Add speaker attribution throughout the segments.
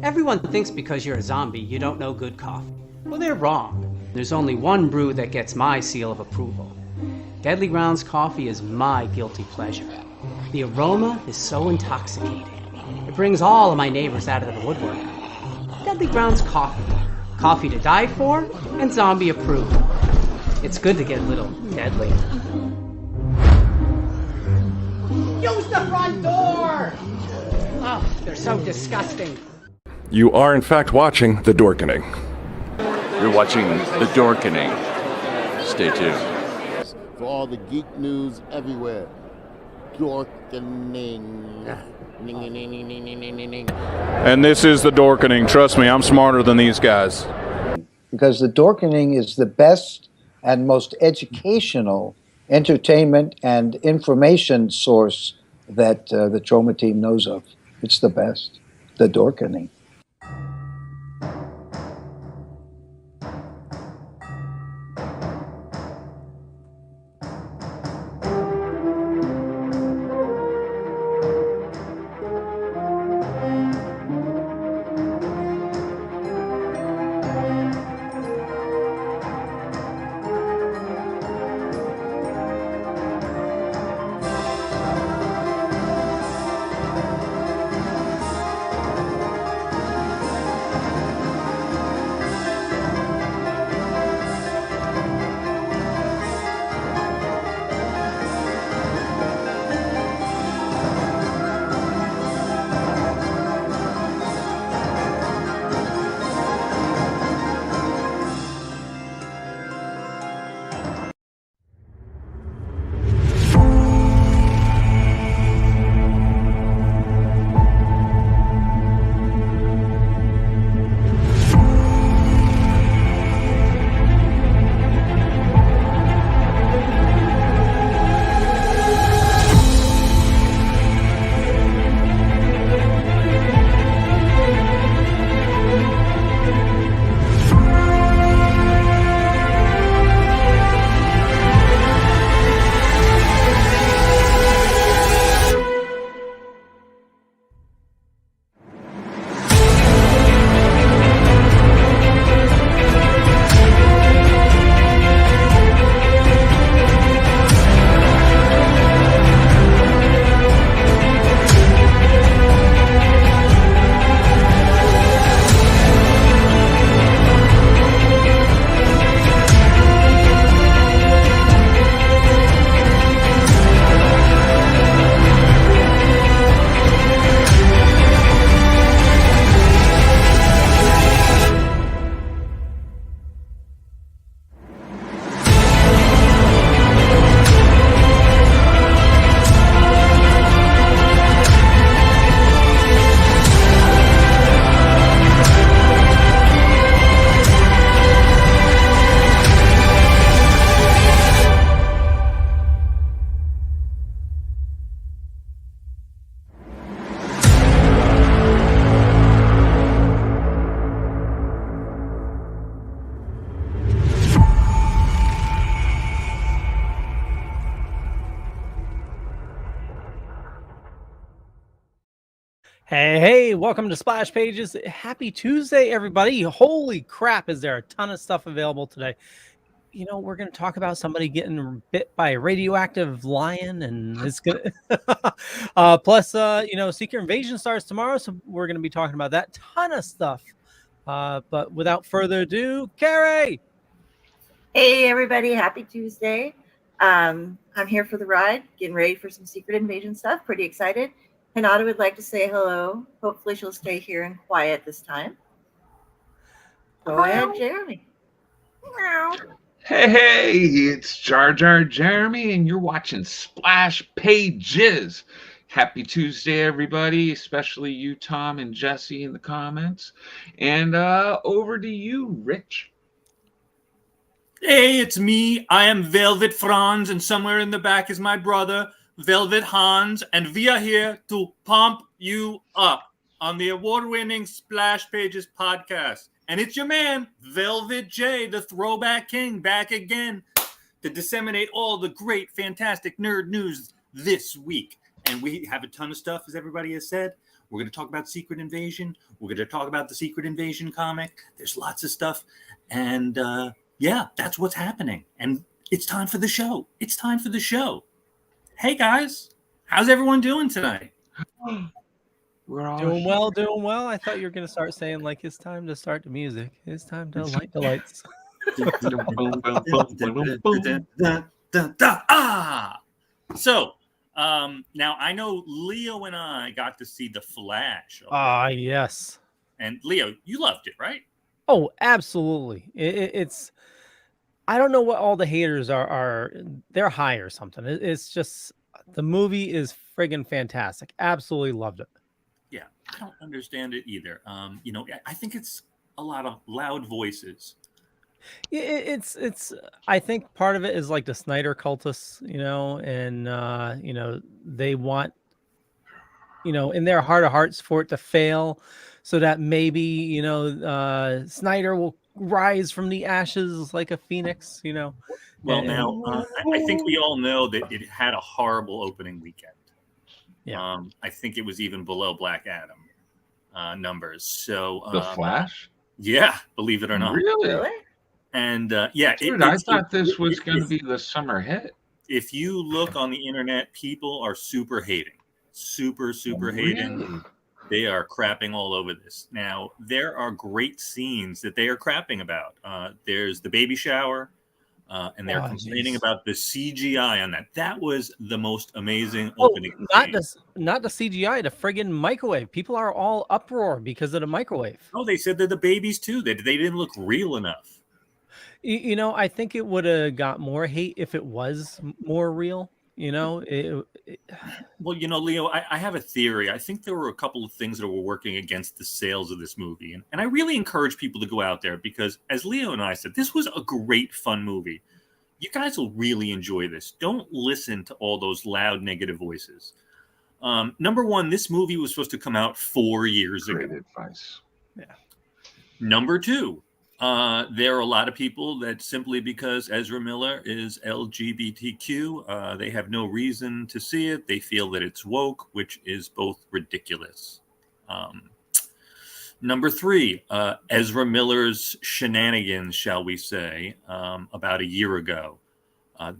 Speaker 1: Everyone thinks because you're a zombie, you don't know good coffee. Well, they're wrong. There's only one brew that gets my seal of approval. Deadly Grounds coffee is my guilty pleasure. The aroma is so intoxicating. It brings all of my neighbors out of the woodwork. Deadly Grounds coffee. Coffee to die for and zombie approved. It's good to get a little deadly. Use the front door! Oh, they're so disgusting.
Speaker 2: You are, in fact, watching The Dorkening.
Speaker 3: You're watching The Dorkening. Stay tuned.
Speaker 4: For all the geek news everywhere. Dorkening.
Speaker 2: And this is The Dorkening. Trust me, I'm smarter than these guys.
Speaker 5: Because The Dorkening is the best and most educational entertainment and information source that the Trauma Team knows of. It's the best. The Dorkening.
Speaker 6: Hey, welcome to Splash Pages. Happy Tuesday, everybody. Holy crap, is there a ton of stuff available today. You know, we're going to talk about somebody getting bit by a radioactive lion, and it's going to plus, you know, Secret Invasion starts tomorrow, so we're going to be talking about that ton of stuff. But without further ado, Carrie.
Speaker 7: Hey, everybody. Happy Tuesday. I'm here for the ride, getting ready for some Secret Invasion stuff. Pretty excited. Hinata would like to say hello. Hopefully she'll stay here and quiet this time. Go ahead, Jeremy. Meow.
Speaker 3: Hey, it's Jar Jar Jeremy, and you're watching Splash Pages. Happy Tuesday, everybody, especially you, Tom, and Jesse in the comments. And over to you, Rich.
Speaker 8: Hey, it's me. I am Velvet Franz, and somewhere in the back is my brother, Velvet Hans, and we are here to pump you up on the award-winning Splash Pages podcast. And it's your man, Velvet J, the Throwback King, back again to disseminate all the great, fantastic nerd news this week. And we have a ton of stuff, as everybody has said. We're going to talk about Secret Invasion. We're going to talk about the Secret Invasion comic. There's lots of stuff. And yeah, that's what's happening. And it's time for the show. It's time for the show. Hey, guys. How's everyone doing tonight?
Speaker 3: We're all
Speaker 6: Doing well, doing well. I thought you were going to start saying, like, it's time to start the music. It's time to light the lights.
Speaker 8: So, now I know Leo and I got to see The Flash.
Speaker 6: Yes.
Speaker 8: And Leo, you loved it, right?
Speaker 6: Oh, absolutely. It's, I don't know what all the haters are. They're high or something. It's just, the movie is friggin' fantastic. Absolutely loved it.
Speaker 8: Yeah, I don't understand it either. You know, I think it's a lot of loud voices.
Speaker 6: It's I think part of it is like the Snyder cultists, you know, and you know, they want, you know, in their heart of hearts for it to fail so that maybe, you know, Snyder will rise from the ashes like a phoenix, you know.
Speaker 8: Well, now I think we all know that it had a horrible opening weekend.
Speaker 6: Yeah.
Speaker 8: I think it was even below Black Adam numbers. So
Speaker 3: The Flash?
Speaker 8: Yeah, believe it or not.
Speaker 3: Really?
Speaker 8: And yeah,
Speaker 3: Dude, I thought this was going to be the summer hit.
Speaker 8: If you look on the internet, people are super hating. Super hating.
Speaker 3: Really?
Speaker 8: They are crapping all over this. Now, there are great scenes that they are crapping about. There's the baby shower, and they're complaining about the CGI on that. That was the most amazing opening.
Speaker 6: Not the CGI, the friggin' microwave. People are all uproar because of the microwave.
Speaker 8: Oh, they said that the babies too. They didn't look real enough.
Speaker 6: You know, I think it would have got more hate if it was more real. You know,
Speaker 8: Well, you know, Leo, I have a theory. I think there were a couple of things that were working against the sales of this movie. And I really encourage people to go out there because, as Leo and I said, this was a great, fun movie. You guys will really enjoy this. Don't listen to all those loud, negative voices. Number one, this movie was supposed to come out 4 years ago.
Speaker 3: Great advice.
Speaker 6: Yeah.
Speaker 8: Number two, there are a lot of people that simply because Ezra Miller is LGBTQ, they have no reason to see it. They feel that it's woke, which is both ridiculous. Number three, Ezra Miller's shenanigans, shall we say, about a year ago,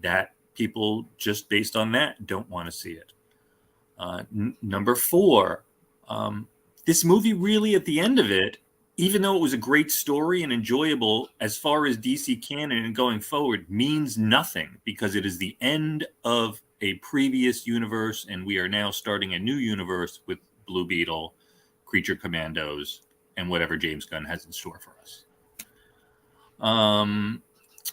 Speaker 8: that people just based on that don't want to see it. Number four, this movie really at the end of it, even though it was a great story and enjoyable as far as DC canon and going forward, means nothing because it is the end of a previous universe and we are now starting a new universe with Blue Beetle, Creature Commandos, and whatever James Gunn has in store for us.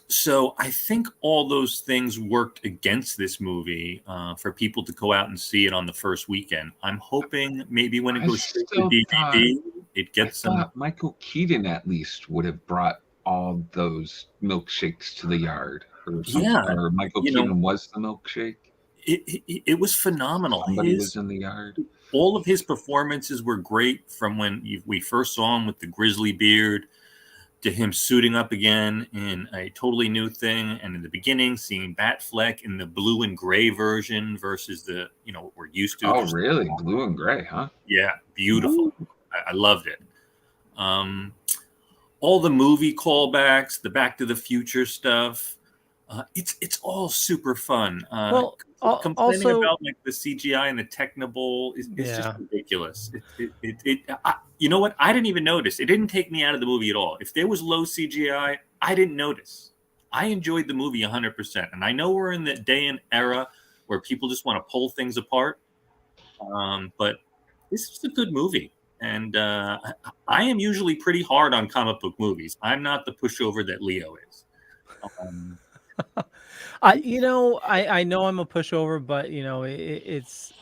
Speaker 8: So I think all those things worked against this movie for people to go out and see it on the first weekend. I'm hoping maybe when it goes straight to DVD, it gets some.
Speaker 3: Michael Keaton at least would have brought all those milkshakes to the yard, or something.
Speaker 8: Yeah,
Speaker 3: or Michael Keaton was the milkshake.
Speaker 8: It was phenomenal.
Speaker 3: Somebody was in the yard.
Speaker 8: All of his performances were great, from when we first saw him with the grizzly beard to him suiting up again in a totally new thing, and in the beginning seeing Batfleck in the blue and gray version versus the what we're used to.
Speaker 3: Oh, really? Blue and gray, huh?
Speaker 8: Yeah, beautiful. I loved it. All the movie callbacks, the Back to the Future stuff. It's all super fun. Complaining about like the CGI and the Technobowl is just ridiculous. You know what? I didn't even notice. It didn't take me out of the movie at all. If there was low CGI, I didn't notice. I enjoyed the movie 100%. And I know we're in the day and era where people just want to pull things apart. But this is a good movie. And I am usually pretty hard on comic book movies. I'm not the pushover that Leo is.
Speaker 6: I know I'm a pushover, but it's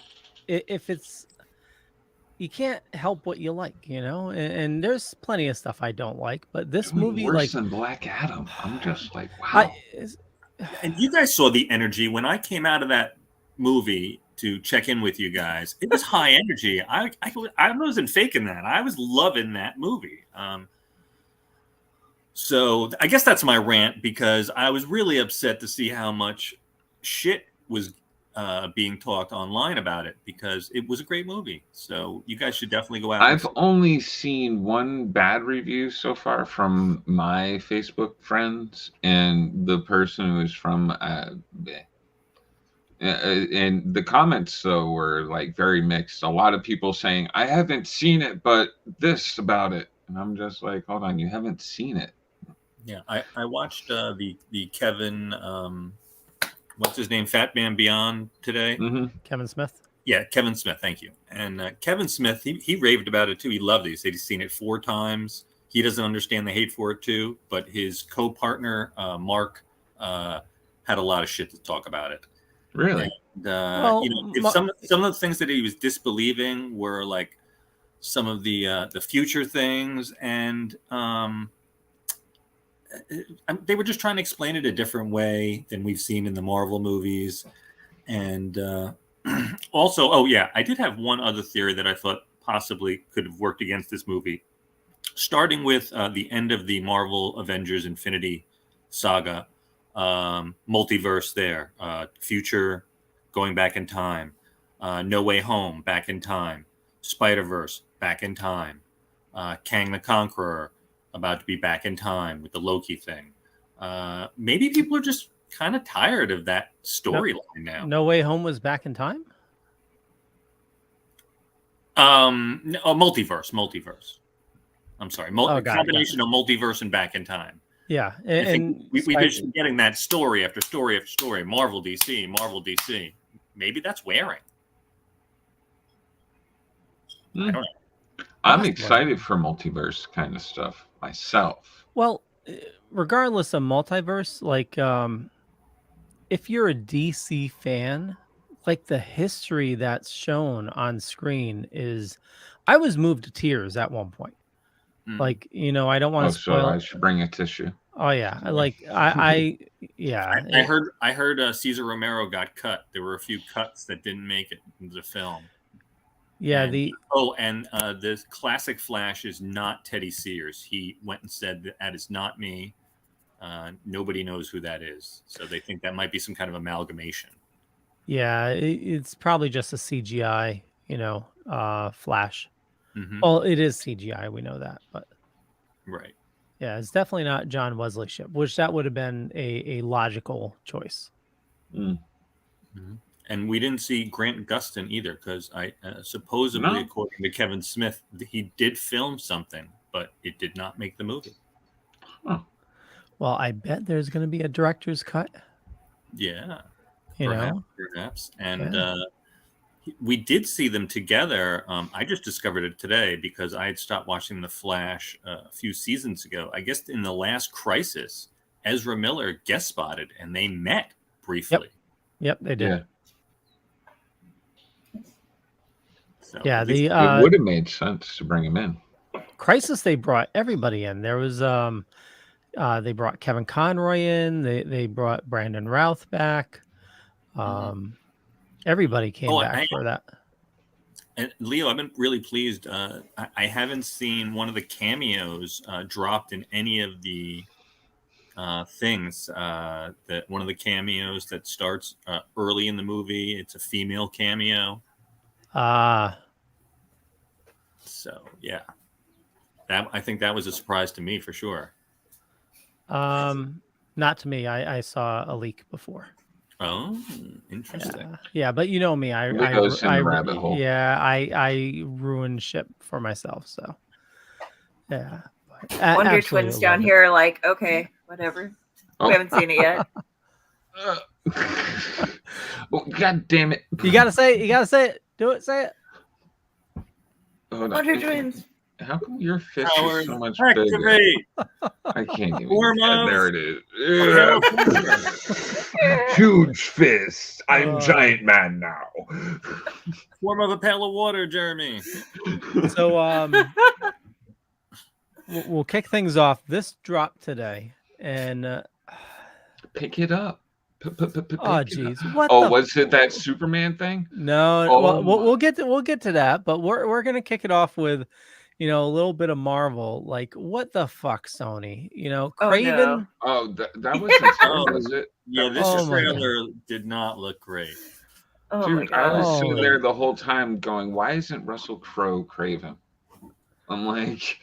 Speaker 6: you can't help what you like, and there's plenty of stuff I don't like, but this movie
Speaker 3: worse than Black Adam. I'm just like, wow.
Speaker 8: And you guys saw the energy when I came out of that movie to check in with you guys. It was high energy. I wasn't faking that. I was loving that movie. So I guess that's my rant, because I was really upset to see how much shit was being talked online about it, because it was a great movie. So you guys should definitely go out.
Speaker 3: I've only seen one bad review so far from my Facebook friends, and the person who was from and the comments though were like very mixed. A lot of people saying, I haven't seen it, but this about it. And I'm just like, hold on, you haven't seen it.
Speaker 8: Yeah, I watched the Kevin, what's his name, Fat Man Beyond today.
Speaker 3: Mm-hmm.
Speaker 6: Kevin Smith.
Speaker 8: Yeah, Kevin Smith. Thank you. And Kevin Smith, he raved about it too. He loved it. He said he's seen it 4 times. He doesn't understand the hate for it too. But his co-partner Mark had a lot of shit to talk about it.
Speaker 3: Really?
Speaker 8: And, you know, if some of the things that he was disbelieving were like some of the future things, and they were just trying to explain it a different way than we've seen in the Marvel movies. And also, oh yeah, I did have one other theory that I thought possibly could have worked against this movie, starting with the end of the Marvel Avengers Infinity Saga, multiverse there, future, going back in time, No Way Home, back in time, Spider-Verse, back in time, Kang the Conqueror, about to be back in time with the Loki thing. Maybe people are just kind of tired of that storyline now.
Speaker 6: No Way Home was back in time?
Speaker 8: Multiverse. I'm sorry. Combination of multiverse and back in time.
Speaker 6: Yeah.
Speaker 8: I think we've just been getting that story after story after story. Marvel, DC. Maybe that's wearing. I don't know.
Speaker 3: I'm excited for multiverse kind of stuff myself.
Speaker 6: Well, regardless of multiverse, like if you're a DC fan, like the history that's shown on screen is, I was moved to tears at one point. Like, you know, I don't want to spoil.
Speaker 3: So I should bring a tissue.
Speaker 6: Oh yeah, like I
Speaker 8: heard Cesar Romero got cut. There were a few cuts that didn't make it into the film.
Speaker 6: Yeah,
Speaker 8: and the classic Flash is not Teddy Sears. He went and said that is not me. Nobody knows who that is, so they think that might be some kind of amalgamation.
Speaker 6: Yeah, it's probably just a CGI, you know, Flash.
Speaker 8: Mm-hmm.
Speaker 6: Well, it is CGI, we know that, but
Speaker 8: right.
Speaker 6: Yeah, it's definitely not John Wesley Shipp, which that would have been a logical choice.
Speaker 8: Mm-hmm. And we didn't see Grant Gustin either, because I supposedly, according to Kevin Smith, he did film something, but it did not make the movie.
Speaker 6: Huh. Well, I bet there's going to be a director's cut.
Speaker 8: Yeah,
Speaker 6: perhaps.
Speaker 8: And we did see them together. I just discovered it today because I had stopped watching The Flash a few seasons ago. I guess in the last Crisis, Ezra Miller guest spotted, and they met briefly.
Speaker 6: Yep, they did.
Speaker 3: Yeah.
Speaker 8: So,
Speaker 6: yeah,
Speaker 3: it would have made sense to bring him in. Crisis,
Speaker 6: they brought everybody in. There was they brought Kevin Conroy in. They brought Brandon Routh back. Everybody came back for that.
Speaker 8: And Leo, I've been really pleased. I haven't seen one of the cameos dropped in any of the things. That one of the cameos that starts early in the movie, it's a female cameo. So yeah, I think that was a surprise to me for sure.
Speaker 6: Not to me. I saw a leak before.
Speaker 8: Oh, interesting.
Speaker 6: Yeah, but you know me. I
Speaker 3: rabbit hole.
Speaker 6: Yeah, I ruin shit for myself. So yeah.
Speaker 7: Wonder Twins down here are like, okay, whatever. We haven't seen it yet.
Speaker 3: Well, God damn it!
Speaker 6: You gotta say it. You gotta say it. Do it. Say it.
Speaker 7: Wonder Twins.
Speaker 3: How come your fist is so much bigger? I can't even. There it is. Huge fist. I'm giant man now.
Speaker 8: Form of a pail of water, Jeremy.
Speaker 6: So we'll kick things off. This dropped today, and
Speaker 3: pick it up.
Speaker 6: Oh jeez!
Speaker 3: Was it that Superman thing?
Speaker 6: No. Well, we'll get to that, but we're gonna kick it off with, a little bit of Marvel. Like, what the fuck, Sony?
Speaker 7: Oh,
Speaker 6: Craven.
Speaker 7: no.
Speaker 3: Oh, that wasn't Sony, was it?
Speaker 8: Yeah,
Speaker 3: That
Speaker 8: this
Speaker 6: Oh my
Speaker 8: trailer did not look great.
Speaker 7: Oh my
Speaker 3: Dude, I was
Speaker 7: god.
Speaker 3: sitting there the whole time going, "Why isn't Russell Crowe Craven?" I'm like,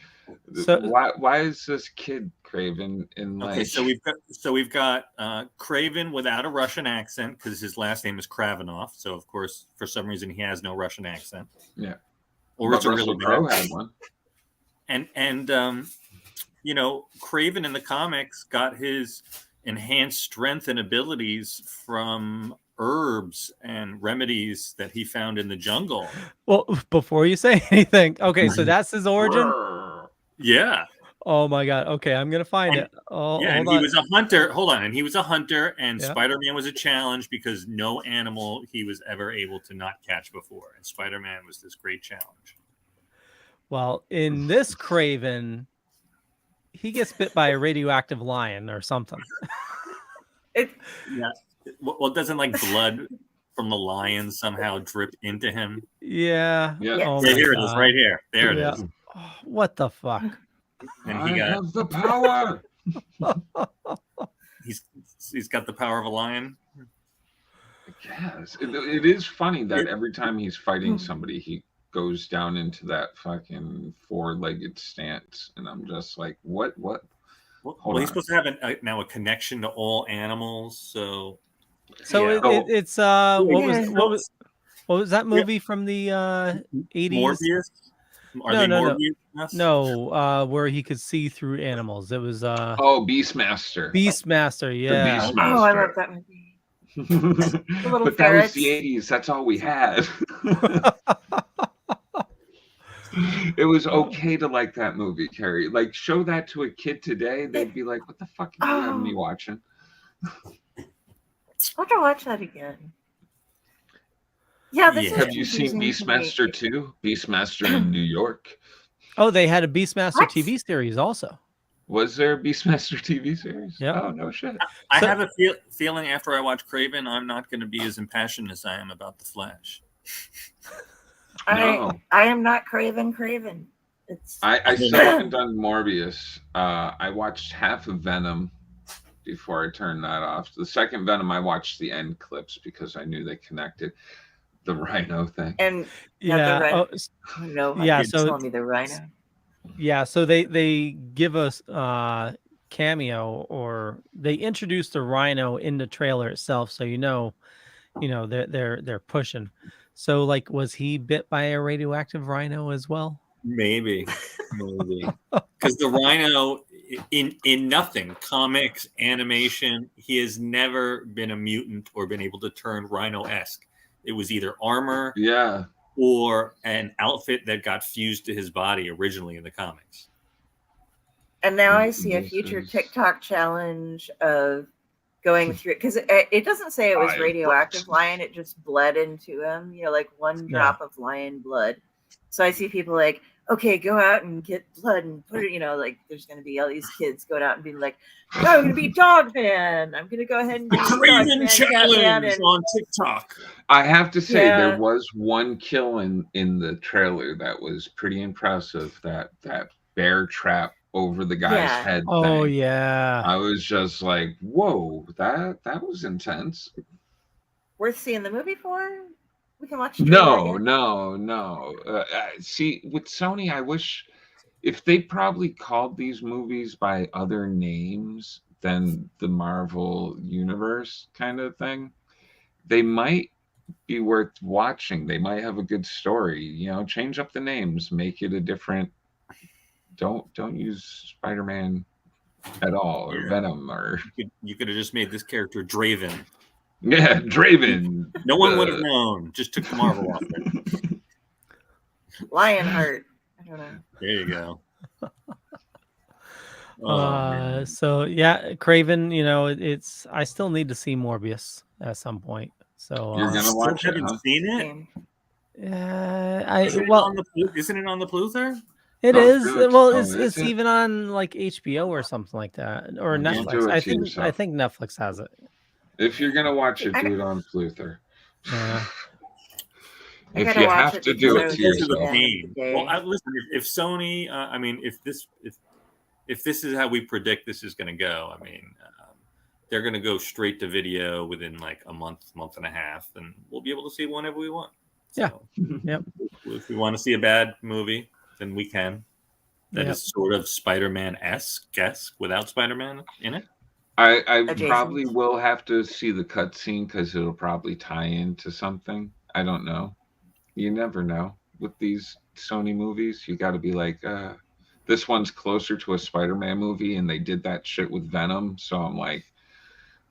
Speaker 6: So-
Speaker 3: why is this kid Craven in like?
Speaker 8: Okay, so we've got Craven without a Russian accent because his last name is Kravenov. So of course, for some reason, he has no Russian accent.
Speaker 3: Yeah,
Speaker 8: Or
Speaker 3: but
Speaker 8: it's a
Speaker 3: Russell
Speaker 8: really
Speaker 3: Crowe
Speaker 8: bad.
Speaker 3: had one.
Speaker 8: And Craven in the comics got his enhanced strength and abilities from herbs and remedies that he found in the jungle.
Speaker 6: Well, before you say anything, okay, so that's his origin.
Speaker 8: Yeah.
Speaker 6: Oh my god. Okay, I'm gonna find it. Oh,
Speaker 8: Yeah,
Speaker 6: hold
Speaker 8: and he
Speaker 6: on.
Speaker 8: was a hunter. Hold on, and he was a hunter, and
Speaker 6: Yeah.
Speaker 8: Spider-Man was a challenge because no animal he was ever able to not catch before, and Spider-Man was this great challenge.
Speaker 6: Well, in this Craven, he gets bit by a radioactive lion or something.
Speaker 8: Yeah. Well, doesn't like blood from the lion somehow drip into him?
Speaker 6: Yeah.
Speaker 3: Yeah.
Speaker 6: Oh
Speaker 8: Yeah,
Speaker 6: my
Speaker 8: here it is,
Speaker 6: God.
Speaker 8: right here. There it
Speaker 6: Yeah.
Speaker 8: is.
Speaker 6: Oh, what the fuck?
Speaker 8: And
Speaker 3: I have the power.
Speaker 8: he's got the power of a lion.
Speaker 3: Yes, it is funny that every time he's fighting somebody, he goes down into that fucking four-legged stance, and I'm just like, what?
Speaker 8: Well,
Speaker 3: Hold
Speaker 8: he's
Speaker 3: on.
Speaker 8: supposed to have now a connection to all animals. So
Speaker 6: So
Speaker 8: yeah.
Speaker 6: it's what was that movie from the 80s?
Speaker 8: Morbius? Are
Speaker 6: No,
Speaker 8: they
Speaker 6: no, no.
Speaker 8: Morbius?
Speaker 6: No, where he could see through animals. It was
Speaker 3: Beastmaster.
Speaker 6: Beastmaster, yeah.
Speaker 3: The Beastmaster.
Speaker 7: Oh, I love that movie. Little
Speaker 3: But that was the 80s. That's all we had. It was okay to like that movie, Carrie. Like, show that to a kid today, they'd be like, "What the fuck are you having me watching?"
Speaker 7: I'll have to watch that again. Yeah, this is
Speaker 3: Have you seen
Speaker 7: confusing to me.
Speaker 3: Beastmaster 2? Beastmaster in New York.
Speaker 6: Oh, they had a Beastmaster
Speaker 7: What?
Speaker 6: TV series also.
Speaker 3: Was there a Beastmaster TV series?
Speaker 6: Yeah.
Speaker 3: Oh, no shit.
Speaker 8: I have a feeling after I watch Craven, I'm not going to be as impassioned as I am about The Flash.
Speaker 3: No.
Speaker 7: I am not Craven.
Speaker 3: I still haven't done Morbius. I watched half of Venom before I turned that off. The second Venom, I watched the end clips because I knew they connected. The Rhino thing.
Speaker 7: And
Speaker 6: Yeah.
Speaker 7: the rhino.
Speaker 6: Oh,
Speaker 7: No,
Speaker 6: yeah,
Speaker 7: so
Speaker 6: so
Speaker 7: tell me the rhino.
Speaker 6: yeah, so they give us cameo, or they introduce the Rhino in the trailer itself, so they're pushing. So like, was he bit by a radioactive rhino as well?
Speaker 8: Maybe. Because the Rhino, in nothing, comics, animation, he has never been a mutant or been able to turn Rhino-esque. It was either armor, or an outfit that got fused to his body originally in the comics.
Speaker 7: And now I see a future TikTok challenge of going through it, because it doesn't say it was radioactive lion, it just bled into him, like one drop of lion blood. So I see people like, okay, go out and get blood and put it, like there's going to be all these kids going out and being like, oh, I'm going to be Dog Man. I'm going to go ahead and
Speaker 8: The Craven challenge on TikTok.
Speaker 3: I have to say, there was one kill in the trailer that was pretty impressive. That bear trap over the guy's head.
Speaker 6: Oh
Speaker 3: thing.
Speaker 6: yeah.
Speaker 3: I was just like, whoa, that was intense.
Speaker 7: Worth seeing the movie for? We can watch.
Speaker 3: No. See, with Sony, I wish if they probably called these movies by other names than the Marvel Universe kind of thing, they might be worth watching. They might have a good story. Change up the names, make it a different. Don't use Spider-Man at all, or Venom, or
Speaker 8: you could have just made this character Draven.
Speaker 3: Yeah, Draven.
Speaker 8: No one would have known. Just took the Marvel off it.
Speaker 7: Lionheart. I don't know.
Speaker 8: There you go.
Speaker 6: So yeah, Craven. It's. I still need to see Morbius at some point. So
Speaker 3: you're gonna watch it?
Speaker 8: Haven't seen it?
Speaker 6: Isn't
Speaker 8: it on the Pluther?
Speaker 6: It is. Well, it's even on like HBO or something like that, or Netflix. I think Netflix has it.
Speaker 3: If you're gonna watch it, do it on Pluther.
Speaker 6: Yeah.
Speaker 3: If you have to do it to
Speaker 8: Those are the
Speaker 3: yourself.
Speaker 8: pain. Well, listen, if Sony, I mean, if this is how we predict this is going to go, I mean, they're going to go straight to video within like a month and a half, and we'll be able to see whenever we want. So,
Speaker 6: Yep.
Speaker 8: If we want to see a bad movie, then we can. That is sort of Spider-Man-esque, without Spider-Man in it.
Speaker 3: I probably will have to see the cutscene because it'll probably tie into something. I don't know. You never know with these Sony movies. You got to be like, this one's closer to a Spider-Man movie, and they did that shit with Venom. So I'm like,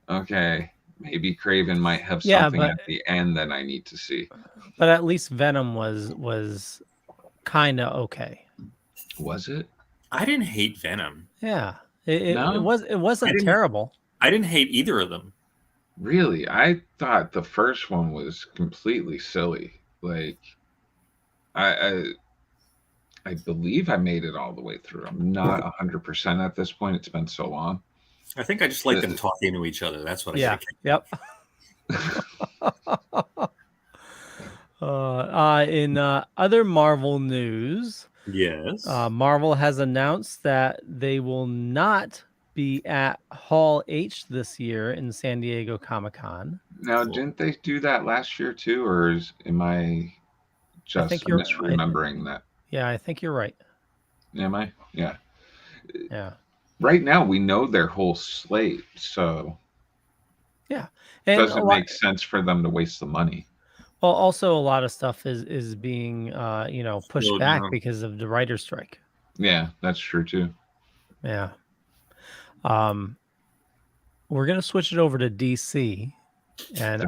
Speaker 3: okay, maybe Craven might have something at the end that I need to see.
Speaker 6: But at least Venom was kind of okay.
Speaker 3: Was it?
Speaker 8: I didn't hate Venom.
Speaker 6: Yeah, it wasn't terrible.
Speaker 8: I didn't hate either of them.
Speaker 3: Really, I thought the first one was completely silly. Like, I believe I made it all the way through. I'm not 100% at this point. It's been so long.
Speaker 8: I think I just like them talking to each other. That's what I think.
Speaker 6: Yep. In other Marvel news,
Speaker 8: yes,
Speaker 6: Marvel has announced that they will not be at Hall H this year in San Diego Comic-Con.
Speaker 3: Now, didn't they do that last year too, or am I just misremembering that?
Speaker 6: Yeah, I think you're right.
Speaker 3: Am I? Yeah.
Speaker 6: Yeah.
Speaker 3: Right now, we know their whole slate, so
Speaker 6: yeah,
Speaker 3: it doesn't make sense for them to waste the money.
Speaker 6: Well, also a lot of stuff is being pushed back because of the writer's strike.
Speaker 3: Yeah, that's true too.
Speaker 6: Yeah. We're gonna switch it over to DC, and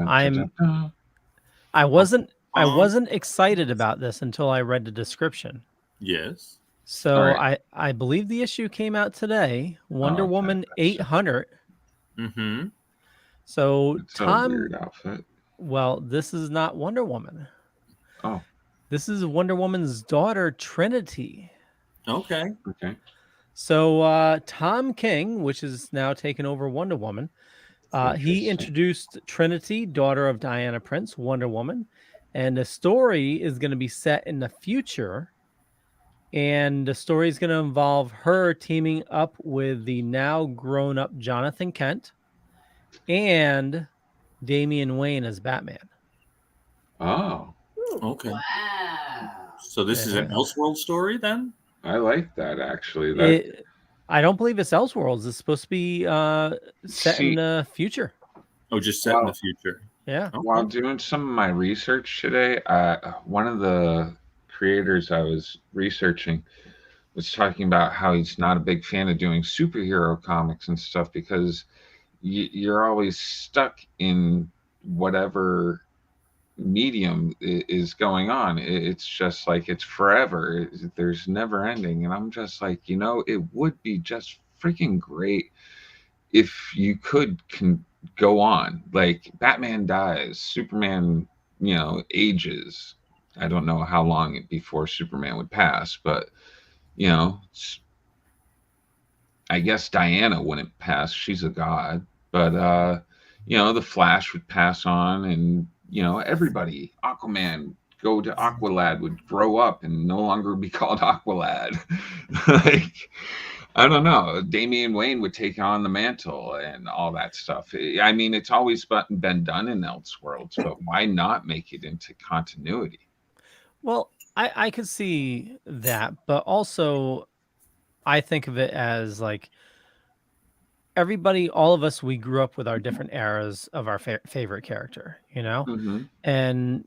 Speaker 6: I wasn't excited about this until I read the description.
Speaker 8: Yes.
Speaker 6: So I believe the issue came out today. Wonder Woman 800.
Speaker 8: Mm-hmm.
Speaker 6: So
Speaker 3: it's a weird outfit.
Speaker 6: Well, this is not Wonder Woman.
Speaker 3: Oh.
Speaker 6: This is Wonder Woman's daughter, Trinity.
Speaker 8: Okay.
Speaker 6: So Tom King, which is now taken over Wonder Woman, he introduced Trinity, daughter of Diana Prince, Wonder Woman, and the story is going to be set in the future, and the story is going to involve her teaming up with the now grown-up Jonathan Kent and Damian Wayne as Batman.
Speaker 3: Oh.
Speaker 8: Okay. Wow. So this is an Elseworld story then?
Speaker 3: I like that, actually.
Speaker 6: I don't believe it's Elseworlds. It's supposed to be set in the future.
Speaker 8: Oh, just set in the future.
Speaker 6: Yeah.
Speaker 3: Okay. While doing some of my research today, one of the creators I was researching was talking about how he's not a big fan of doing superhero comics and stuff because you're always stuck in whatever medium is going on. It's just like it's forever. There's never ending, and I'm just like, it would be just freaking great if you could go on. Like, Batman dies, Superman ages. I don't know how long before Superman would pass, but I guess Diana wouldn't pass, she's a god, but the Flash would pass on, and everybody, Aquaman, go to Aqualad, would grow up and no longer be called Aqualad. Like, I don't know. Damian Wayne would take on the mantle and all that stuff. I mean, it's always been done in Elseworlds, but why not make it into continuity?
Speaker 6: Well, I could see that, but also I think of it as like everybody, all of us, we grew up with our different eras of our favorite character,
Speaker 3: Mm-hmm.
Speaker 6: and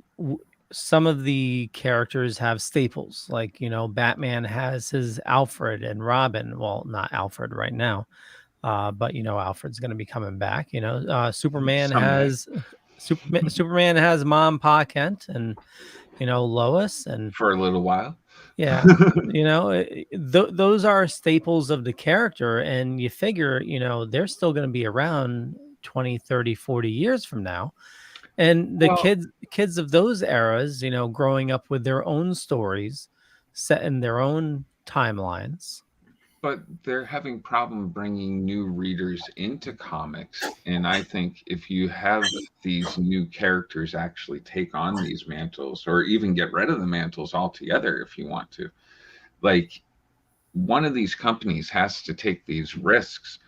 Speaker 6: some of the characters have staples, like, Batman has his Alfred and Robin. Well, not Alfred right now, but Alfred's going to be coming back. Superman has Superman has Mom, Pa Kent, and Lois, and
Speaker 3: for a little while.
Speaker 6: Yeah. Those are staples of the character, and you figure, they're still going to be around 20, 30, 40 years from now. And the kids of those eras, growing up with their own stories set in their own timelines,
Speaker 3: But they're having problem bringing new readers into comics, and I think if you have these new characters actually take on these mantles, or even get rid of the mantles altogether if you want to, like, one of these companies has to take these risks,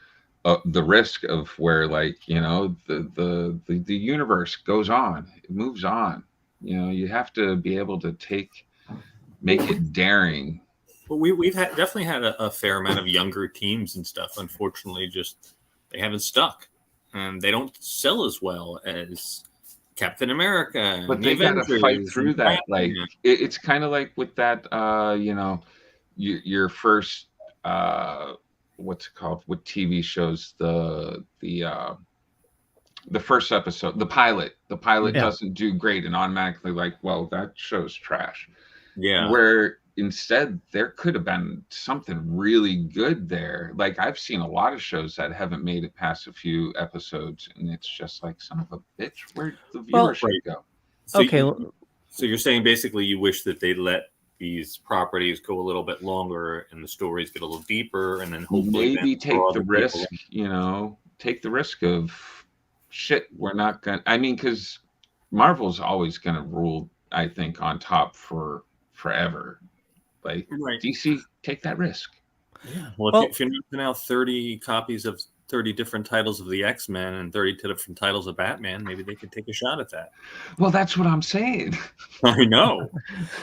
Speaker 3: the risk of where, like, you know, the universe goes on, it moves on. You know, you have to be able to make it daring.
Speaker 8: Well, we've definitely had a fair amount of younger teams and stuff. Unfortunately, just they haven't stuck, and they don't sell as well as Captain America. And
Speaker 3: But
Speaker 8: the
Speaker 3: they got to
Speaker 8: Avengers
Speaker 3: fight through
Speaker 8: and
Speaker 3: that. Like,
Speaker 8: Batman.
Speaker 3: it's kind of like with that, you know, your first, what's it called, with TV shows, the first episode, the pilot
Speaker 6: Yeah.
Speaker 3: doesn't do great, and automatically, like, well, that show's trash.
Speaker 8: Yeah.
Speaker 3: Where instead there could have been something really good there. Like, I've seen a lot of shows that haven't made it past a few episodes, and it's just like, son of a bitch, where'd the viewership go?
Speaker 8: So
Speaker 6: Okay.
Speaker 8: so you're saying basically you wish that they let these properties go a little bit longer and the stories get a little deeper, and then hopefully
Speaker 3: Maybe
Speaker 8: then
Speaker 3: take
Speaker 8: draw
Speaker 3: the
Speaker 8: people
Speaker 3: risk,
Speaker 8: in.
Speaker 3: you know, take the risk of shit. We're not gonna. I mean, because Marvel's always gonna rule, I think, on top for forever. Like,
Speaker 8: Right.
Speaker 3: DC, take that risk.
Speaker 8: Yeah. Well, if you're putting out 30 copies of 30 different titles of the X-Men and 30 different titles of Batman, maybe they could take a shot at that.
Speaker 3: Well, that's what I'm saying.
Speaker 8: I know.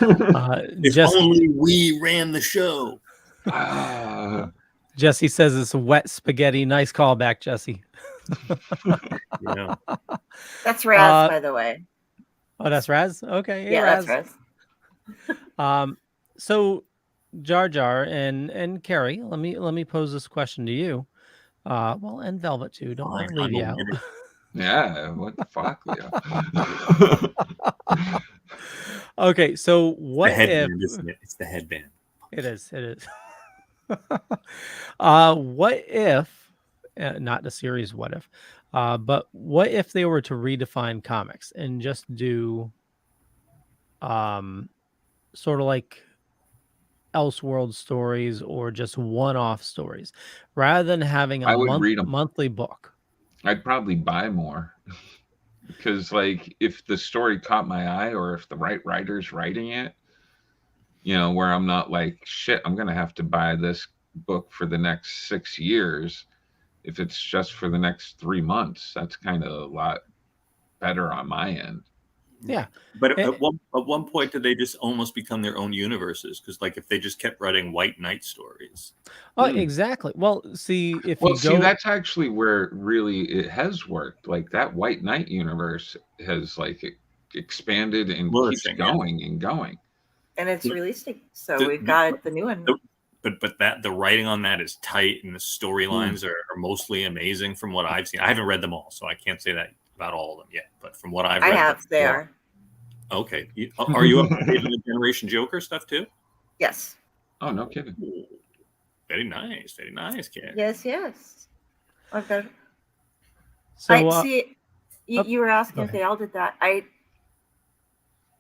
Speaker 8: If only we ran the show.
Speaker 6: Jesse says it's wet spaghetti. Nice callback, Jesse.
Speaker 8: Yeah.
Speaker 7: That's Raz, by the way.
Speaker 6: Oh, that's Raz? Okay. Hey,
Speaker 7: Yeah,
Speaker 6: Raz.
Speaker 7: that's Raz.
Speaker 6: So Jar Jar and Carrie, let me pose this question to you. Well, and Velvet too. Don't want to leave you out.
Speaker 3: Yeah, what the fuck, Leo?
Speaker 6: Okay, so what
Speaker 8: the headband, isn't it? It's the headband.
Speaker 6: It is. What if, not the series What If, but what if they were to redefine comics and just do sort of like Elseworld stories or just one-off stories rather than having
Speaker 3: I
Speaker 6: a
Speaker 3: would read 'em.
Speaker 6: monthly book?
Speaker 3: I'd probably buy more, because, like, if the story caught my eye, or if the right writer's writing it, you know, where I'm not like, shit, I'm gonna have to buy this book for the next 6 years. If it's just for the next 3 months, that's kind of a lot better on my end.
Speaker 6: Yeah.
Speaker 8: But at one point, did they just almost become their own universes? Because, like, if they just kept writing White Knight stories.
Speaker 6: Oh, exactly. Well, see,
Speaker 3: that's actually where really it has worked. Like, that White Knight universe has, like, expanded and keeps going and going.
Speaker 7: And it's releasing, so we've got the new one.
Speaker 8: But that the writing on that is tight, and the storylines are mostly amazing from what I've seen. I haven't read them all, so I can't say that about all of them yet. But from what I've read,
Speaker 7: they are.
Speaker 8: Okay. Are you up to date on the Generation Joker stuff too?
Speaker 7: Yes.
Speaker 3: Oh, no kidding.
Speaker 8: Ooh, very nice, kid.
Speaker 7: Yes. I've got.
Speaker 6: So
Speaker 7: see. You were asking if they all did that.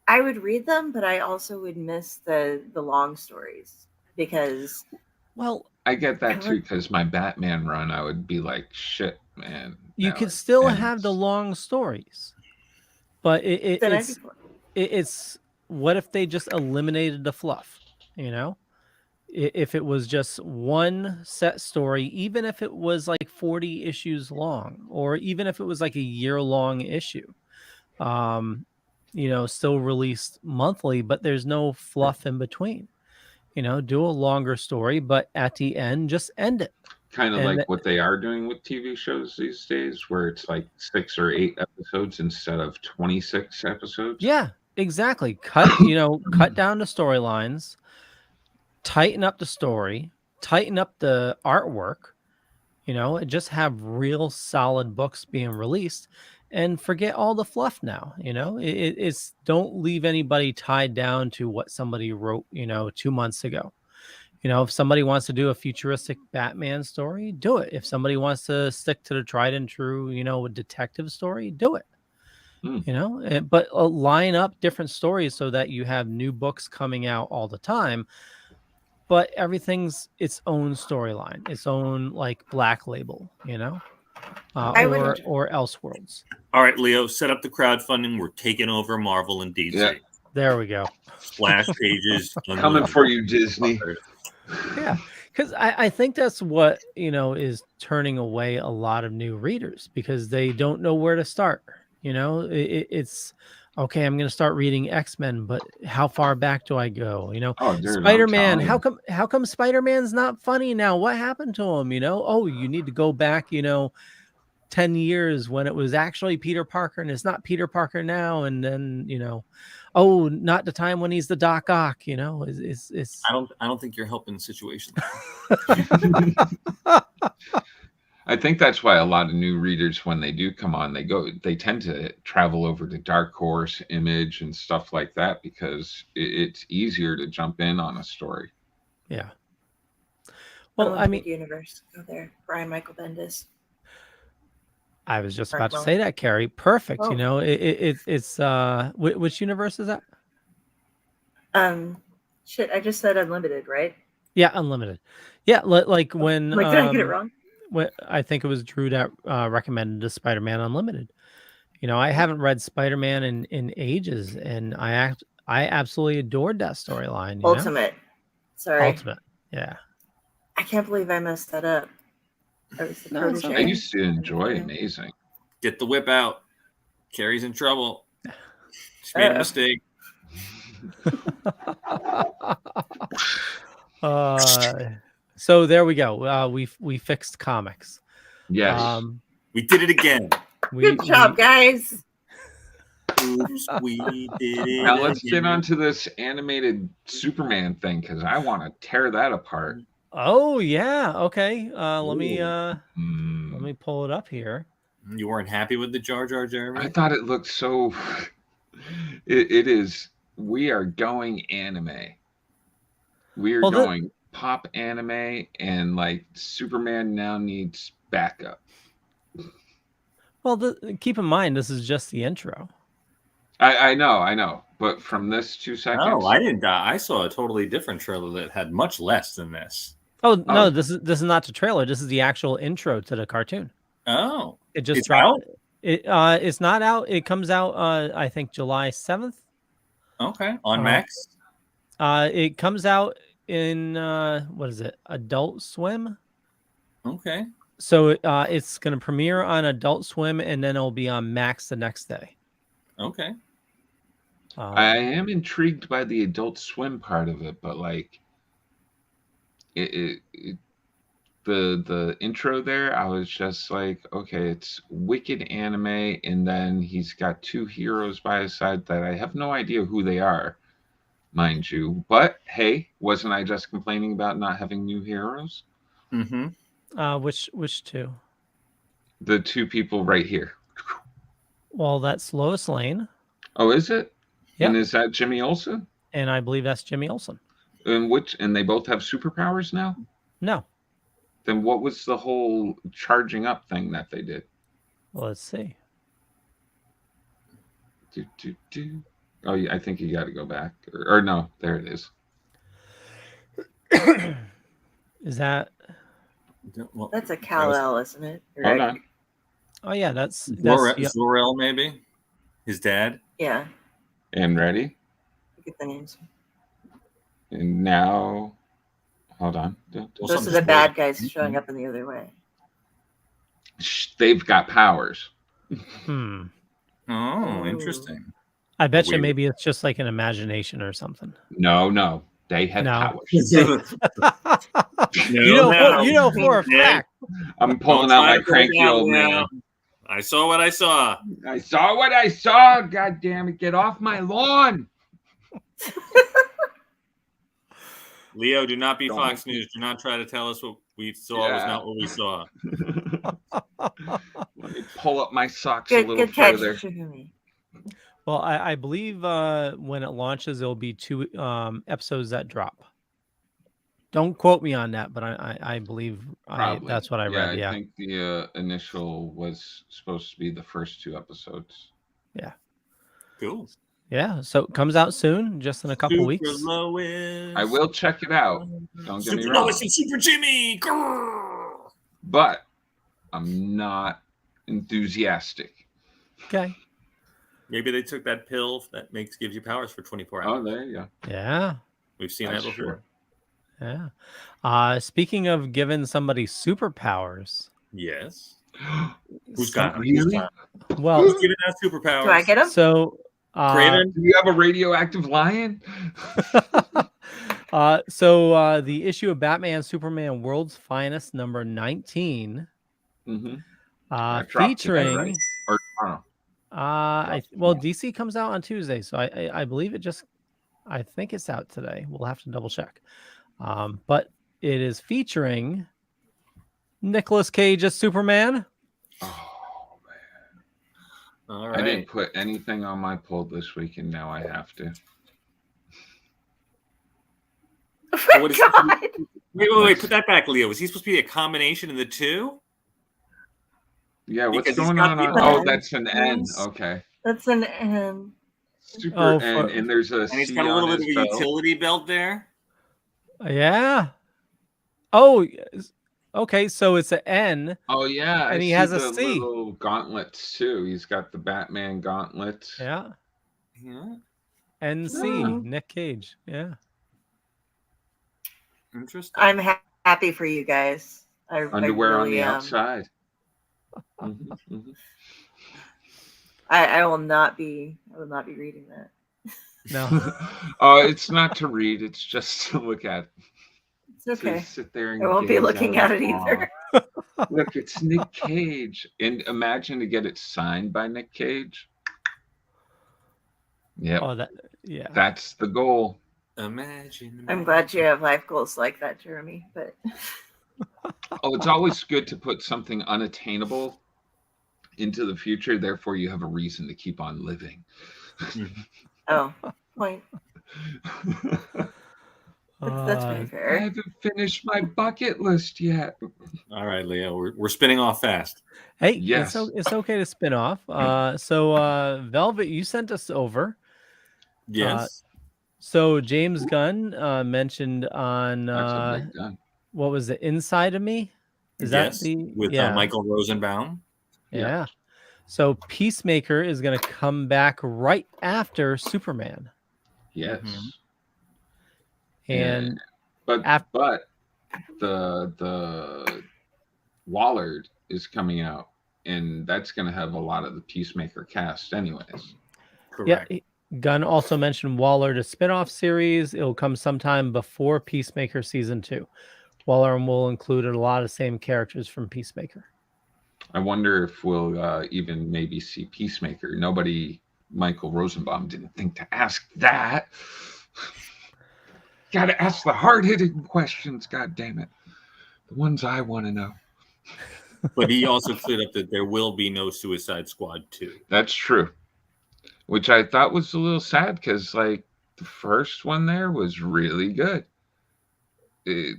Speaker 7: I would read them, but I also would miss the long stories because.
Speaker 6: Well,
Speaker 3: I get that too, because my Batman run, I would be like, shit, man.
Speaker 6: You could still have the long stories, but it's what if they just eliminated the fluff? You know, if it was just one set story, even if it was like 40 issues long, or even if it was like a year-long issue, you know, still released monthly, but there's no fluff in between. You know, do a longer story, but at the end, just end it.
Speaker 3: Kind of like what they are doing with TV shows these days, where it's like 6 or 8 episodes instead of 26 episodes.
Speaker 6: Yeah, exactly. Cut down the storylines, tighten up the story, tighten up the artwork, you know, and just have real solid books being released, and forget all the fluff now. You know, it's don't leave anybody tied down to what somebody wrote, you know, 2 months ago. You know, if somebody wants to do a futuristic Batman story, do it. If somebody wants to stick to the tried and true, you know, detective story, do it. You know, but line up different stories so that you have new books coming out all the time. but everything's its own storyline, its own like black label, you know, or Elseworlds.
Speaker 8: All right, Leo, set up the crowdfunding. We're taking over Marvel and DC.
Speaker 3: Yeah.
Speaker 6: There we go.
Speaker 8: Splash Pages
Speaker 3: Coming for you, Disney.
Speaker 6: Yeah, because I think that's what, you know, is turning away a lot of new readers because they don't know where to start. You know, it's okay, I'm going to start reading X-Men, but how far back do I go? You know, Spider-Man, how come Spider-Man's not funny now? What happened to him? You know, oh, you need to go back, you know, 10 years when it was actually Peter Parker and it's not Peter Parker now. And then, you know, oh, not the time when he's the Doc Ock, you know, it's
Speaker 8: I don't think you're helping the situation.
Speaker 3: I think that's why a lot of new readers, when they do come on, they tend to travel over to Dark Horse, Image, and stuff like that because it's easier to jump in on a story.
Speaker 6: Yeah. Well, I mean,
Speaker 7: universe, go there, Brian Michael Bendis.
Speaker 6: I was just about to say that, Carrie. Perfect. Oh. You know, it's which universe is that?
Speaker 7: Shit, I just said Unlimited, right?
Speaker 6: Yeah, Unlimited. Yeah, like when
Speaker 7: did I get it wrong?
Speaker 6: I think it was Drew that recommended the Spider-Man Unlimited. You know, I haven't read Spider-Man in ages, and I absolutely adored that storyline.
Speaker 7: Ultimate. Sorry.
Speaker 6: Ultimate. Yeah.
Speaker 7: I can't believe I messed that up.
Speaker 3: I used to enjoy Amazing.
Speaker 8: Get the whip out. Carrie's in trouble. She made a mistake.
Speaker 6: So there we go. We fixed comics.
Speaker 3: Yes.
Speaker 8: We did it again.
Speaker 7: Good job, guys.
Speaker 8: Oops, we did it.
Speaker 3: Now let's get onto this animated Superman thing because I want to tear that apart.
Speaker 6: Oh yeah. Okay. Let me pull it up here.
Speaker 8: You weren't happy with the Jar Jar Jeremy?
Speaker 3: I thought it looked so. It is. We are going anime. We are going pop anime, and like Superman now needs backup.
Speaker 6: Well, keep in mind this is just the intro.
Speaker 3: I know, but from this 2 seconds.
Speaker 8: No, I didn't. I saw a totally different trailer that had much less than this.
Speaker 6: Oh no, this is not the trailer. This is the actual intro to the cartoon.
Speaker 8: Oh,
Speaker 6: it just
Speaker 8: dropped.
Speaker 6: It's not out. It comes out I think July 7th.
Speaker 8: Okay, on Max.
Speaker 6: It comes out in what is it? Adult Swim.
Speaker 8: Okay.
Speaker 6: So it's going to premiere on Adult Swim and then it'll be on Max the next day.
Speaker 8: Okay.
Speaker 3: I am intrigued by the Adult Swim part of it, but like the intro there, I was just like, okay, it's wicked anime, and then he's got 2 heroes by his side that I have no idea who they are, mind you. But hey, wasn't I just complaining about not having new heroes?
Speaker 6: Mm-hmm. Which 2?
Speaker 3: The 2 people right here.
Speaker 6: Well, that's Lois Lane.
Speaker 3: Oh, is it?
Speaker 6: Yeah.
Speaker 3: And is that Jimmy Olsen?
Speaker 6: And I believe that's Jimmy Olsen.
Speaker 3: And they both have superpowers now?
Speaker 6: No.
Speaker 3: Then what was the whole charging up thing that they did?
Speaker 6: Well, let's see.
Speaker 3: Oh, yeah, I think you got to go back. Or no, there it is.
Speaker 6: Is that?
Speaker 7: That's a Kal-El, isn't it?
Speaker 3: Hold on.
Speaker 6: Oh yeah, that's
Speaker 8: Zor-El, maybe his dad.
Speaker 7: Yeah.
Speaker 3: And ready?
Speaker 7: Get the names.
Speaker 3: And now, hold on.
Speaker 7: Those are the bad guys showing up in the other way.
Speaker 3: They've got powers.
Speaker 8: Oh, interesting.
Speaker 6: I bet you maybe it's just like an imagination or something.
Speaker 3: No, they have powers.
Speaker 6: You know for a fact.
Speaker 3: I'm pulling out my cranky old man.
Speaker 8: I saw what I saw.
Speaker 3: I saw what I saw. God damn it! Get off my lawn.
Speaker 8: Leo, do not be Fox News. Do not try to tell us what we saw was not what we saw.
Speaker 3: Let me pull up my socks a little further.
Speaker 6: Well, I believe when it launches, there'll be 2 episodes that drop. Don't quote me on that, but I believe that's what I read. Yeah,
Speaker 3: I think the initial was supposed to be the first 2 episodes.
Speaker 6: Yeah.
Speaker 8: Cool.
Speaker 6: Yeah, so it comes out soon, just in a couple weeks.
Speaker 8: Lois.
Speaker 3: I will check it out. Don't get me
Speaker 8: Super
Speaker 3: wrong.
Speaker 8: Lois and Super Jimmy. Grrr.
Speaker 3: But I'm not enthusiastic.
Speaker 6: Okay.
Speaker 8: Maybe they took that pill that gives you powers for 24 hours.
Speaker 3: Oh, there you go.
Speaker 6: Yeah.
Speaker 8: We've seen
Speaker 3: That's
Speaker 8: that before.
Speaker 6: True. Yeah. Speaking of giving somebody superpowers.
Speaker 8: Yes. Who's got them?
Speaker 3: Really?
Speaker 6: Well,
Speaker 8: who's giving out superpowers?
Speaker 7: Do I get them?
Speaker 6: So,
Speaker 3: Do you have a radioactive lion?
Speaker 6: the issue of Batman Superman World's Finest number 19, featuring
Speaker 3: today, right?
Speaker 6: DC comes out on Tuesday, so I believe I think it's out today. We'll have to double check. But it is featuring Nicolas Cage as Superman.
Speaker 3: Oh man!
Speaker 8: All right.
Speaker 3: I didn't put anything on my poll this week, and now I have to.
Speaker 7: Oh my God.
Speaker 8: Wait! Put that back, Leo. Was he supposed to be a combination of the two?
Speaker 3: Yeah, what's
Speaker 8: Because he's
Speaker 3: going
Speaker 8: got
Speaker 3: on?
Speaker 8: the
Speaker 3: Oh,
Speaker 8: N.
Speaker 3: that's an N. Okay.
Speaker 7: That's an N.
Speaker 3: Super N, and there's a
Speaker 8: And he's
Speaker 3: C
Speaker 8: got a little
Speaker 3: on
Speaker 8: bit of
Speaker 3: his
Speaker 8: a
Speaker 3: belt.
Speaker 8: utility belt there.
Speaker 6: Yeah. Oh, okay. So it's an N.
Speaker 3: Oh yeah,
Speaker 6: and
Speaker 3: I
Speaker 6: he
Speaker 3: see
Speaker 6: has a
Speaker 3: the
Speaker 6: C.
Speaker 3: little gauntlets too. He's got the Batman gauntlets.
Speaker 6: Yeah.
Speaker 8: Yeah.
Speaker 6: NC,
Speaker 3: Oh.
Speaker 6: Nick Cage. Yeah.
Speaker 8: Interesting.
Speaker 7: I'm happy for you guys.
Speaker 3: Underwear
Speaker 7: I
Speaker 3: on
Speaker 7: really
Speaker 3: the
Speaker 7: am.
Speaker 3: outside.
Speaker 7: I will not be reading that.
Speaker 6: No.
Speaker 3: Oh, it's not to read. It's just to look at.
Speaker 7: It's okay.
Speaker 3: To sit there and
Speaker 7: I won't be
Speaker 3: gaze
Speaker 7: looking
Speaker 3: out
Speaker 7: at it
Speaker 3: in
Speaker 7: either.
Speaker 3: awe. Look, it's Nick Cage, and imagine to get it signed by Nick Cage. Yeah.
Speaker 6: Oh, yeah.
Speaker 3: That's the goal.
Speaker 8: Imagine.
Speaker 7: I'm glad you have life goals like that, Jeremy. But
Speaker 3: Oh, it's always good to put something unattainable into the future. Therefore, you have a reason to keep on living.
Speaker 7: oh, point. That's very
Speaker 3: I
Speaker 7: fair.
Speaker 3: haven't finished my bucket list yet.
Speaker 8: All right, Leo, we're spinning off fast.
Speaker 6: Hey,
Speaker 3: Yes.
Speaker 6: it's okay to spin off. So Velvet, you sent us over.
Speaker 8: Yes.
Speaker 6: So James Gunn mentioned on
Speaker 3: That's a big gun.
Speaker 6: what was it, Inside of Me? Is that
Speaker 8: with Michael Rosenbaum?
Speaker 6: Yeah. So Peacemaker is going to come back right after Superman.
Speaker 3: Yes.
Speaker 6: And
Speaker 3: but the Wallard is coming out, and that's going to have a lot of the Peacemaker cast anyways.
Speaker 8: Correct.
Speaker 6: Yeah, Gunn also mentioned Waller to spin-off series. It'll come sometime before Peacemaker season 2. Waller will include a lot of same characters from Peacemaker.
Speaker 3: I wonder if we'll even maybe see Peacemaker. Michael Rosenbaum didn't think to ask that. Got to ask the hard-hitting questions, God damn it. The ones I want to know.
Speaker 8: But he also cleared up that there will be no Suicide Squad 2.
Speaker 3: That's true. Which I thought was a little sad because, like, the first one there was really good. It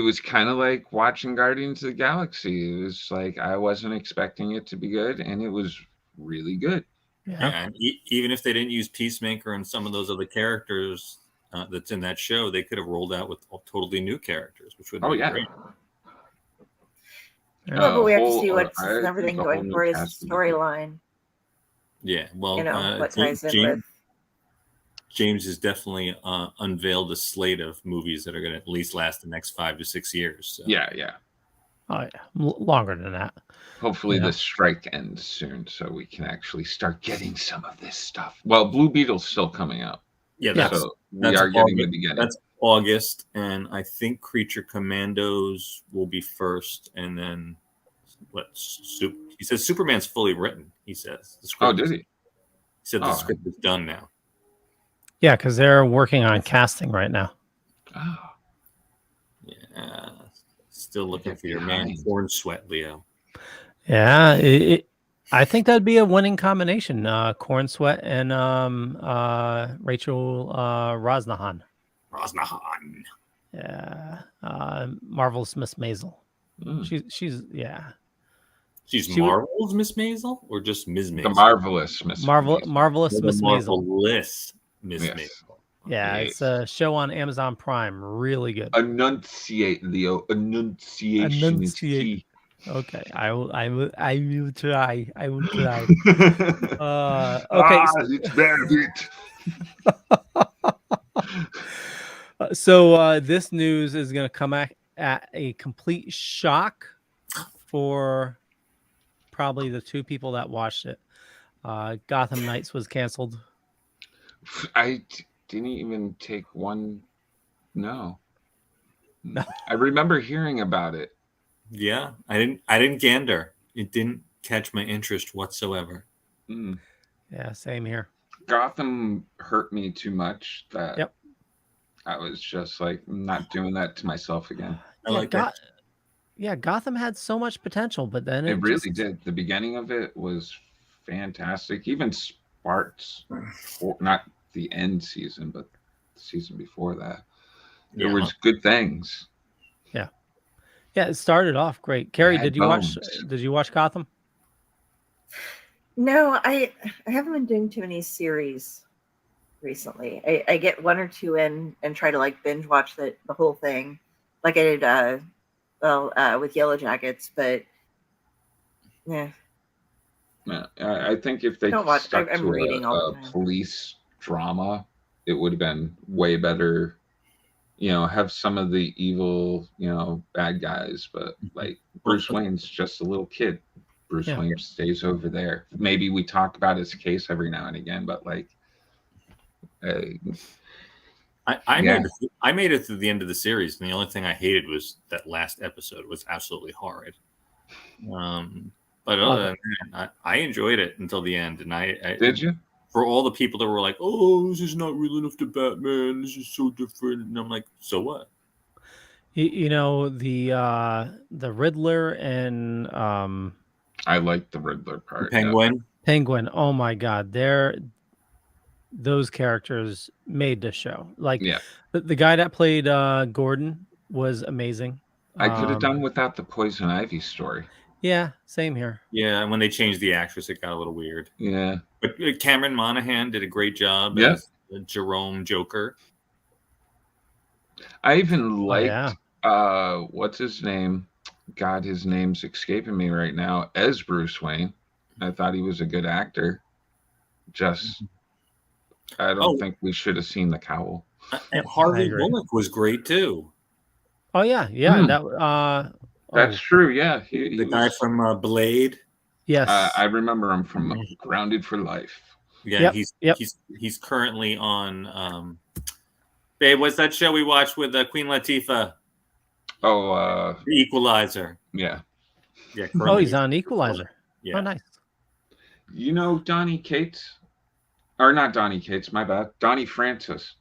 Speaker 3: was kind of like watching Guardians of the Galaxy. It was like I wasn't expecting it to be good, and it was really good.
Speaker 8: Yeah, and even if they didn't use Peacemaker and some of those other characters that's in that show, they could have rolled out with totally new characters, which would be great.
Speaker 7: Well, but we have to see what's everything going forward is the storyline.
Speaker 8: Yeah, well,
Speaker 7: what ties in with.
Speaker 8: James has definitely unveiled a slate of movies that are going to at least last the next 5 to 6 years. So.
Speaker 3: Yeah.
Speaker 6: Oh yeah, longer than that.
Speaker 3: Hopefully the strike ends soon so we can actually start getting some of this stuff. Well, Blue Beetle's still coming out.
Speaker 8: Yeah,
Speaker 3: we are getting the beginning.
Speaker 8: That's August, and I think Creature Commandos will be first, and then he says Superman's fully written. He says the script.
Speaker 3: Oh, did he?
Speaker 8: He said the script is done now.
Speaker 6: Yeah, because they're working on casting right now.
Speaker 3: Oh.
Speaker 8: Yeah, still looking for your man Corn Sweat, Leo.
Speaker 6: Yeah, I think that'd be a winning combination. Corn Sweat and Rachel Rosnahan. Yeah, Marvelous Miss Maisel. She's
Speaker 8: She's Marvel's Miss Maisel or just Ms. Maisel?
Speaker 3: The marvelous Miss Maisel.
Speaker 6: Marvelous Miss Maisel.
Speaker 8: Marvelous Miss Maisel.
Speaker 6: Yeah, it's a show on Amazon Prime. Really good.
Speaker 3: Enunciate, Leo. Enunciation is key.
Speaker 6: Okay, I will try. I will try.
Speaker 3: Okay. It's Bandit.
Speaker 6: So this news is going to come at a complete shock for probably the two people that watched it. Gotham Knights was canceled.
Speaker 3: I didn't even take one. No. I remember hearing about it.
Speaker 8: Yeah, I didn't gander. It didn't catch my interest whatsoever.
Speaker 3: Mm.
Speaker 6: Yeah, same here.
Speaker 3: Gotham hurt me too much that I was just like, I'm not doing that to myself again.
Speaker 8: I like that.
Speaker 6: Yeah, Gotham had so much potential, but then
Speaker 3: it really did. The beginning of it was fantastic. Even Sparks, not the end season, but the season before that, there was good things.
Speaker 6: Yeah, it started off great. Carrie, did you watch Gotham?
Speaker 7: No, I haven't been doing too many series recently. I get one or two in and try to like binge watch the whole thing, like I did with Yellow Jackets, but yeah.
Speaker 3: I think if they stuck to a police drama, it would have been way better. Have some of the evil, bad guys, but like Bruce Wayne's just a little kid. Bruce Wayne stays over there. Maybe we talk about his case every now and again, but like,
Speaker 8: I made it through the end of the series, and the only thing I hated was that last episode. It was absolutely horrid. But other than that, I enjoyed it until the end, and I
Speaker 3: did you?
Speaker 8: For all the people that were like, "Oh, this is not real enough to Batman. This is so different," and I'm like, "So what?"
Speaker 6: The Riddler and
Speaker 3: I like the Riddler part.
Speaker 8: Penguin.
Speaker 6: Penguin. Oh my God, those characters made the show. Like, the guy that played Gordon was amazing.
Speaker 3: I could have done without the Poison Ivy story.
Speaker 6: Yeah, same here.
Speaker 8: Yeah, and when they changed the actress, it got a little weird.
Speaker 3: Yeah.
Speaker 8: But Cameron Monaghan did a great job as Jerome Joker.
Speaker 3: I even liked, what's his name? God, his name's escaping me right now. As Bruce Wayne. I thought he was a good actor. I don't think we should have seen the cowl.
Speaker 8: And Harvey Bullock was great, too.
Speaker 6: Oh, yeah.
Speaker 3: That's true, yeah.
Speaker 8: The guy from Blade.
Speaker 6: Yes.
Speaker 3: I remember him from Grounded for Life.
Speaker 8: Yeah, he's currently on babe, what's that show we watched with Queen Latifah?
Speaker 3: Oh,
Speaker 8: The Equalizer.
Speaker 3: Yeah.
Speaker 8: Yeah.
Speaker 6: He's on Equalizer. Yeah. Oh, nice.
Speaker 3: Donnie Cates? Or not Donnie Cates, my bad. Donnie Francis.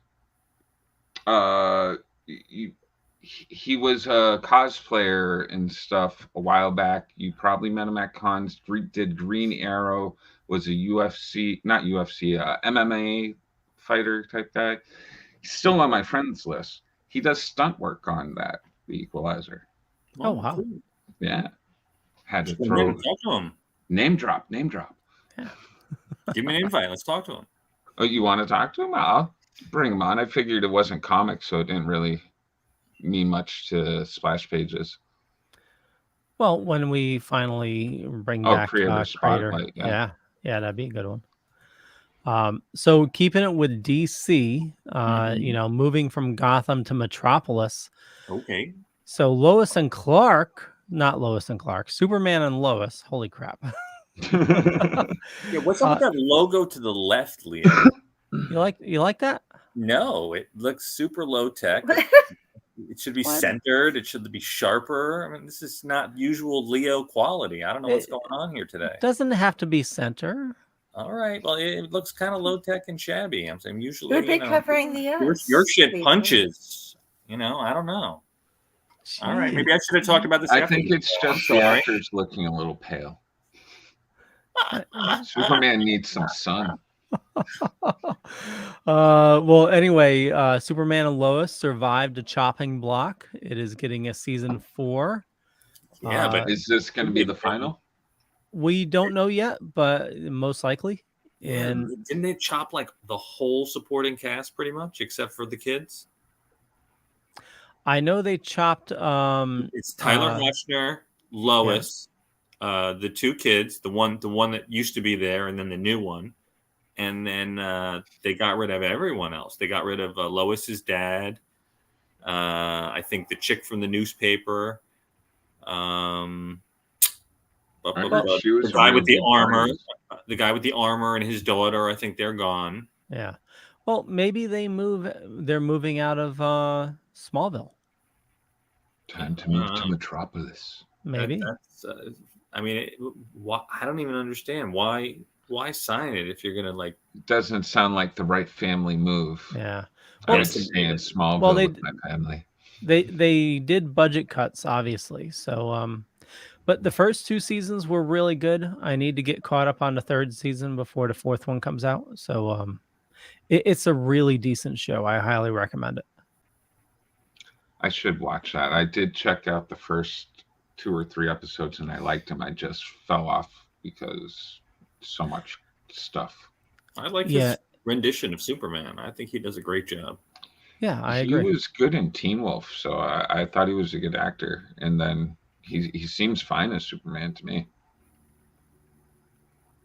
Speaker 3: He was a cosplayer and stuff a while back. You probably met him at cons. Did Green Arrow, was a MMA fighter type guy. He's still on my friends list. He does stunt work on The Equalizer.
Speaker 6: Oh, wow.
Speaker 3: Yeah. Had to throw name drop.
Speaker 8: Yeah. Give me an invite. Let's talk to him.
Speaker 3: Oh, you want to talk to him? I'll bring him on. I figured it wasn't comics, so it didn't really mean much to Splash Pages.
Speaker 6: Well, when we finally bring back Creator,
Speaker 3: yeah,
Speaker 6: that'd be a good one. So keeping it with DC, moving from Gotham to Metropolis.
Speaker 8: Okay.
Speaker 6: So Superman and Lois. Holy crap!
Speaker 8: Yeah, what's up with that logo to the left, Leo?
Speaker 6: You like that?
Speaker 8: No, it looks super low tech. It should be centered. It should be sharper. I mean, this is not usual Leo quality. I don't know what's going on here today.
Speaker 6: It doesn't have to be center.
Speaker 8: All right. Well, it looks kind of low tech and shabby. I'm saying usually
Speaker 7: covering the
Speaker 8: your shit punches. I don't know. Jeez. All right. Maybe I should have talked about this.
Speaker 3: I think it's just the actors looking a little pale. Superman needs some sun.
Speaker 6: Well, anyway, Superman and Lois survived a chopping block. It is getting a season 4.
Speaker 8: Yeah, but
Speaker 3: is this going to be the final?
Speaker 6: We don't know yet, but most likely.
Speaker 8: Yeah,
Speaker 6: And
Speaker 8: didn't they chop like the whole supporting cast pretty much, except for the kids?
Speaker 6: I know they chopped.
Speaker 8: It's Tyler Hoechner, Lois, the two kids, the one that used to be there, and then the new one, and then they got rid of everyone else. They got rid of Lois's dad. I think the chick from the newspaper. The guy with the armor, and his daughter. I think they're gone.
Speaker 6: Yeah. Well, maybe they're moving out of Smallville.
Speaker 3: Time to move to Metropolis.
Speaker 6: Maybe.
Speaker 8: I mean, I don't even understand why sign it if you're gonna like.
Speaker 3: It doesn't sound like the right family move.
Speaker 6: Yeah.
Speaker 3: Well, I would stay in Smallville with my family.
Speaker 6: They did budget cuts, obviously. So, but the first 2 seasons were really good. I need to get caught up on the 3rd season before the 4th one comes out. So, it's a really decent show. I highly recommend it.
Speaker 3: I should watch that. I did check out the first 2 or 3 episodes and I liked them. I just fell off because so much stuff.
Speaker 8: I like his rendition of Superman. I think he does a great job.
Speaker 6: Yeah, I agree.
Speaker 3: He was good in Teen Wolf, so I thought he was a good actor. And then he seems fine as Superman to me.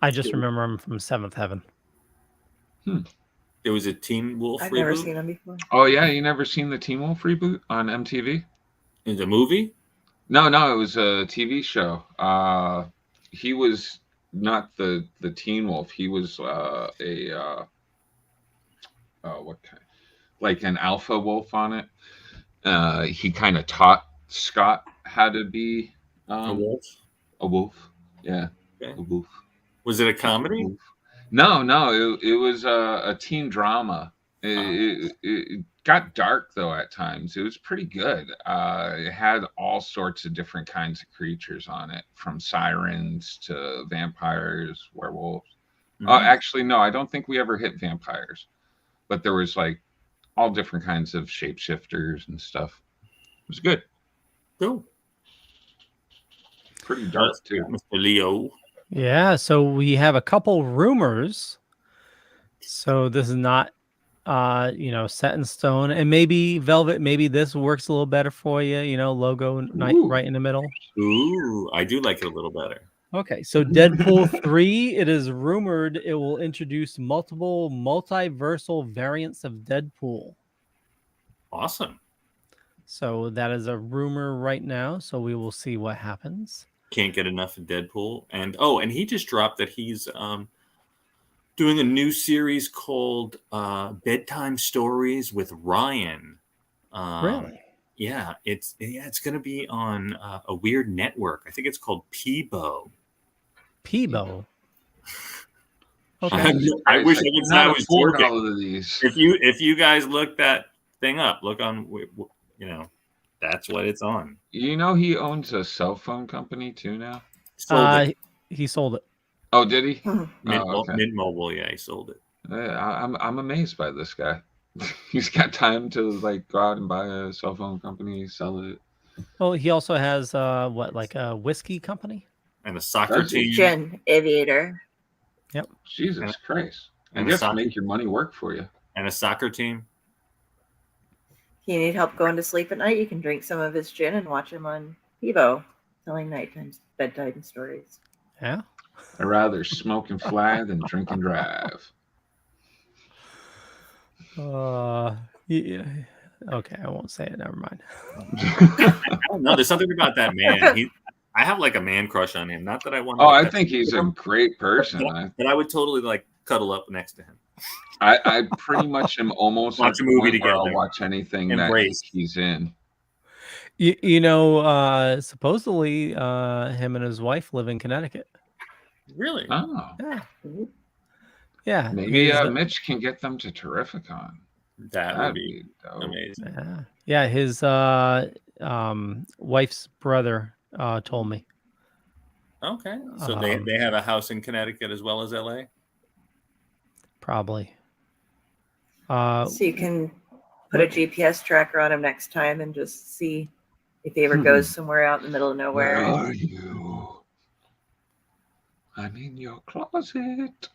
Speaker 6: I just remember him from 7th Heaven.
Speaker 8: There was a Teen Wolf
Speaker 7: I've
Speaker 8: reboot.
Speaker 7: never seen him before.
Speaker 3: Oh yeah, you never seen the Teen Wolf reboot on MTV?
Speaker 8: In the movie?
Speaker 3: No, it was a TV show. He was not the Teen Wolf. He was what kind? Like an alpha wolf on it. He kind of taught Scott how to be
Speaker 8: a wolf.
Speaker 3: A wolf, yeah.
Speaker 8: Okay.
Speaker 3: A wolf.
Speaker 8: Was it a comedy?
Speaker 3: No, it was a teen drama. It got dark though at times. It was pretty good. It had all sorts of different kinds of creatures on it, from sirens to vampires, werewolves. Actually, no, I don't think we ever hit vampires, but there was like all different kinds of shapeshifters and stuff. It was good.
Speaker 8: Cool.
Speaker 3: Pretty dark too.
Speaker 8: Mr. Leo.
Speaker 6: Yeah, so we have a couple rumors. So this is not set in stone. And maybe Velvet, maybe this works a little better for you, logo right in the middle.
Speaker 8: Ooh, I do like it a little better.
Speaker 6: Okay, so Deadpool 3, it is rumored it will introduce multiple multiversal variants of Deadpool.
Speaker 8: Awesome.
Speaker 6: So that is a rumor right now, so we will see what happens.
Speaker 8: Can't get enough of Deadpool. And he just dropped that he's doing a new series called Bedtime Stories with Ryan.
Speaker 6: Really?
Speaker 8: Yeah, it's going to be on a weird network. I think it's called Peebo.
Speaker 6: Peebo.
Speaker 8: Okay. I wish I could say I was joking.
Speaker 3: All of these.
Speaker 8: If you guys look that thing up, look on, that's what it's on.
Speaker 3: He owns a cell phone company too now.
Speaker 6: He sold it.
Speaker 3: Oh, did he?
Speaker 8: Mint Mobile, yeah, he sold it.
Speaker 3: I'm amazed by this guy. He's got time to go out and buy a cell phone company, sell it.
Speaker 6: Well, he also has a whiskey company
Speaker 8: and a soccer team.
Speaker 7: Gin Aviator.
Speaker 6: Yep.
Speaker 3: Jesus Christ! And you have to make your money work for you.
Speaker 8: And a soccer team.
Speaker 7: You need help going to sleep at night? You can drink some of his gin and watch him on Peebo telling bedtime stories.
Speaker 6: Yeah.
Speaker 3: I'd rather smoke and fly than drink and drive.
Speaker 6: Yeah. Okay, I won't say it. Never mind.
Speaker 8: I don't know. There's something about that man. I have a man crush on him. Not that I want.
Speaker 3: I think he's a great person.
Speaker 8: But I would totally cuddle up next to him.
Speaker 3: I pretty much am almost
Speaker 8: watch a movie together.
Speaker 3: I'll watch anything that he's in.
Speaker 6: Supposedly, him and his wife live in Connecticut.
Speaker 8: Really?
Speaker 3: Oh.
Speaker 6: Yeah. Yeah.
Speaker 3: Maybe Mitch can get them to Terrificon.
Speaker 8: That would be amazing.
Speaker 6: Yeah. His wife's brother told me.
Speaker 8: Okay. So they have a house in Connecticut as well as LA?
Speaker 6: Probably.
Speaker 7: So you can put a GPS tracker on him next time and just see if he ever goes somewhere out in the middle of nowhere.
Speaker 3: Where are you? I'm in your closet.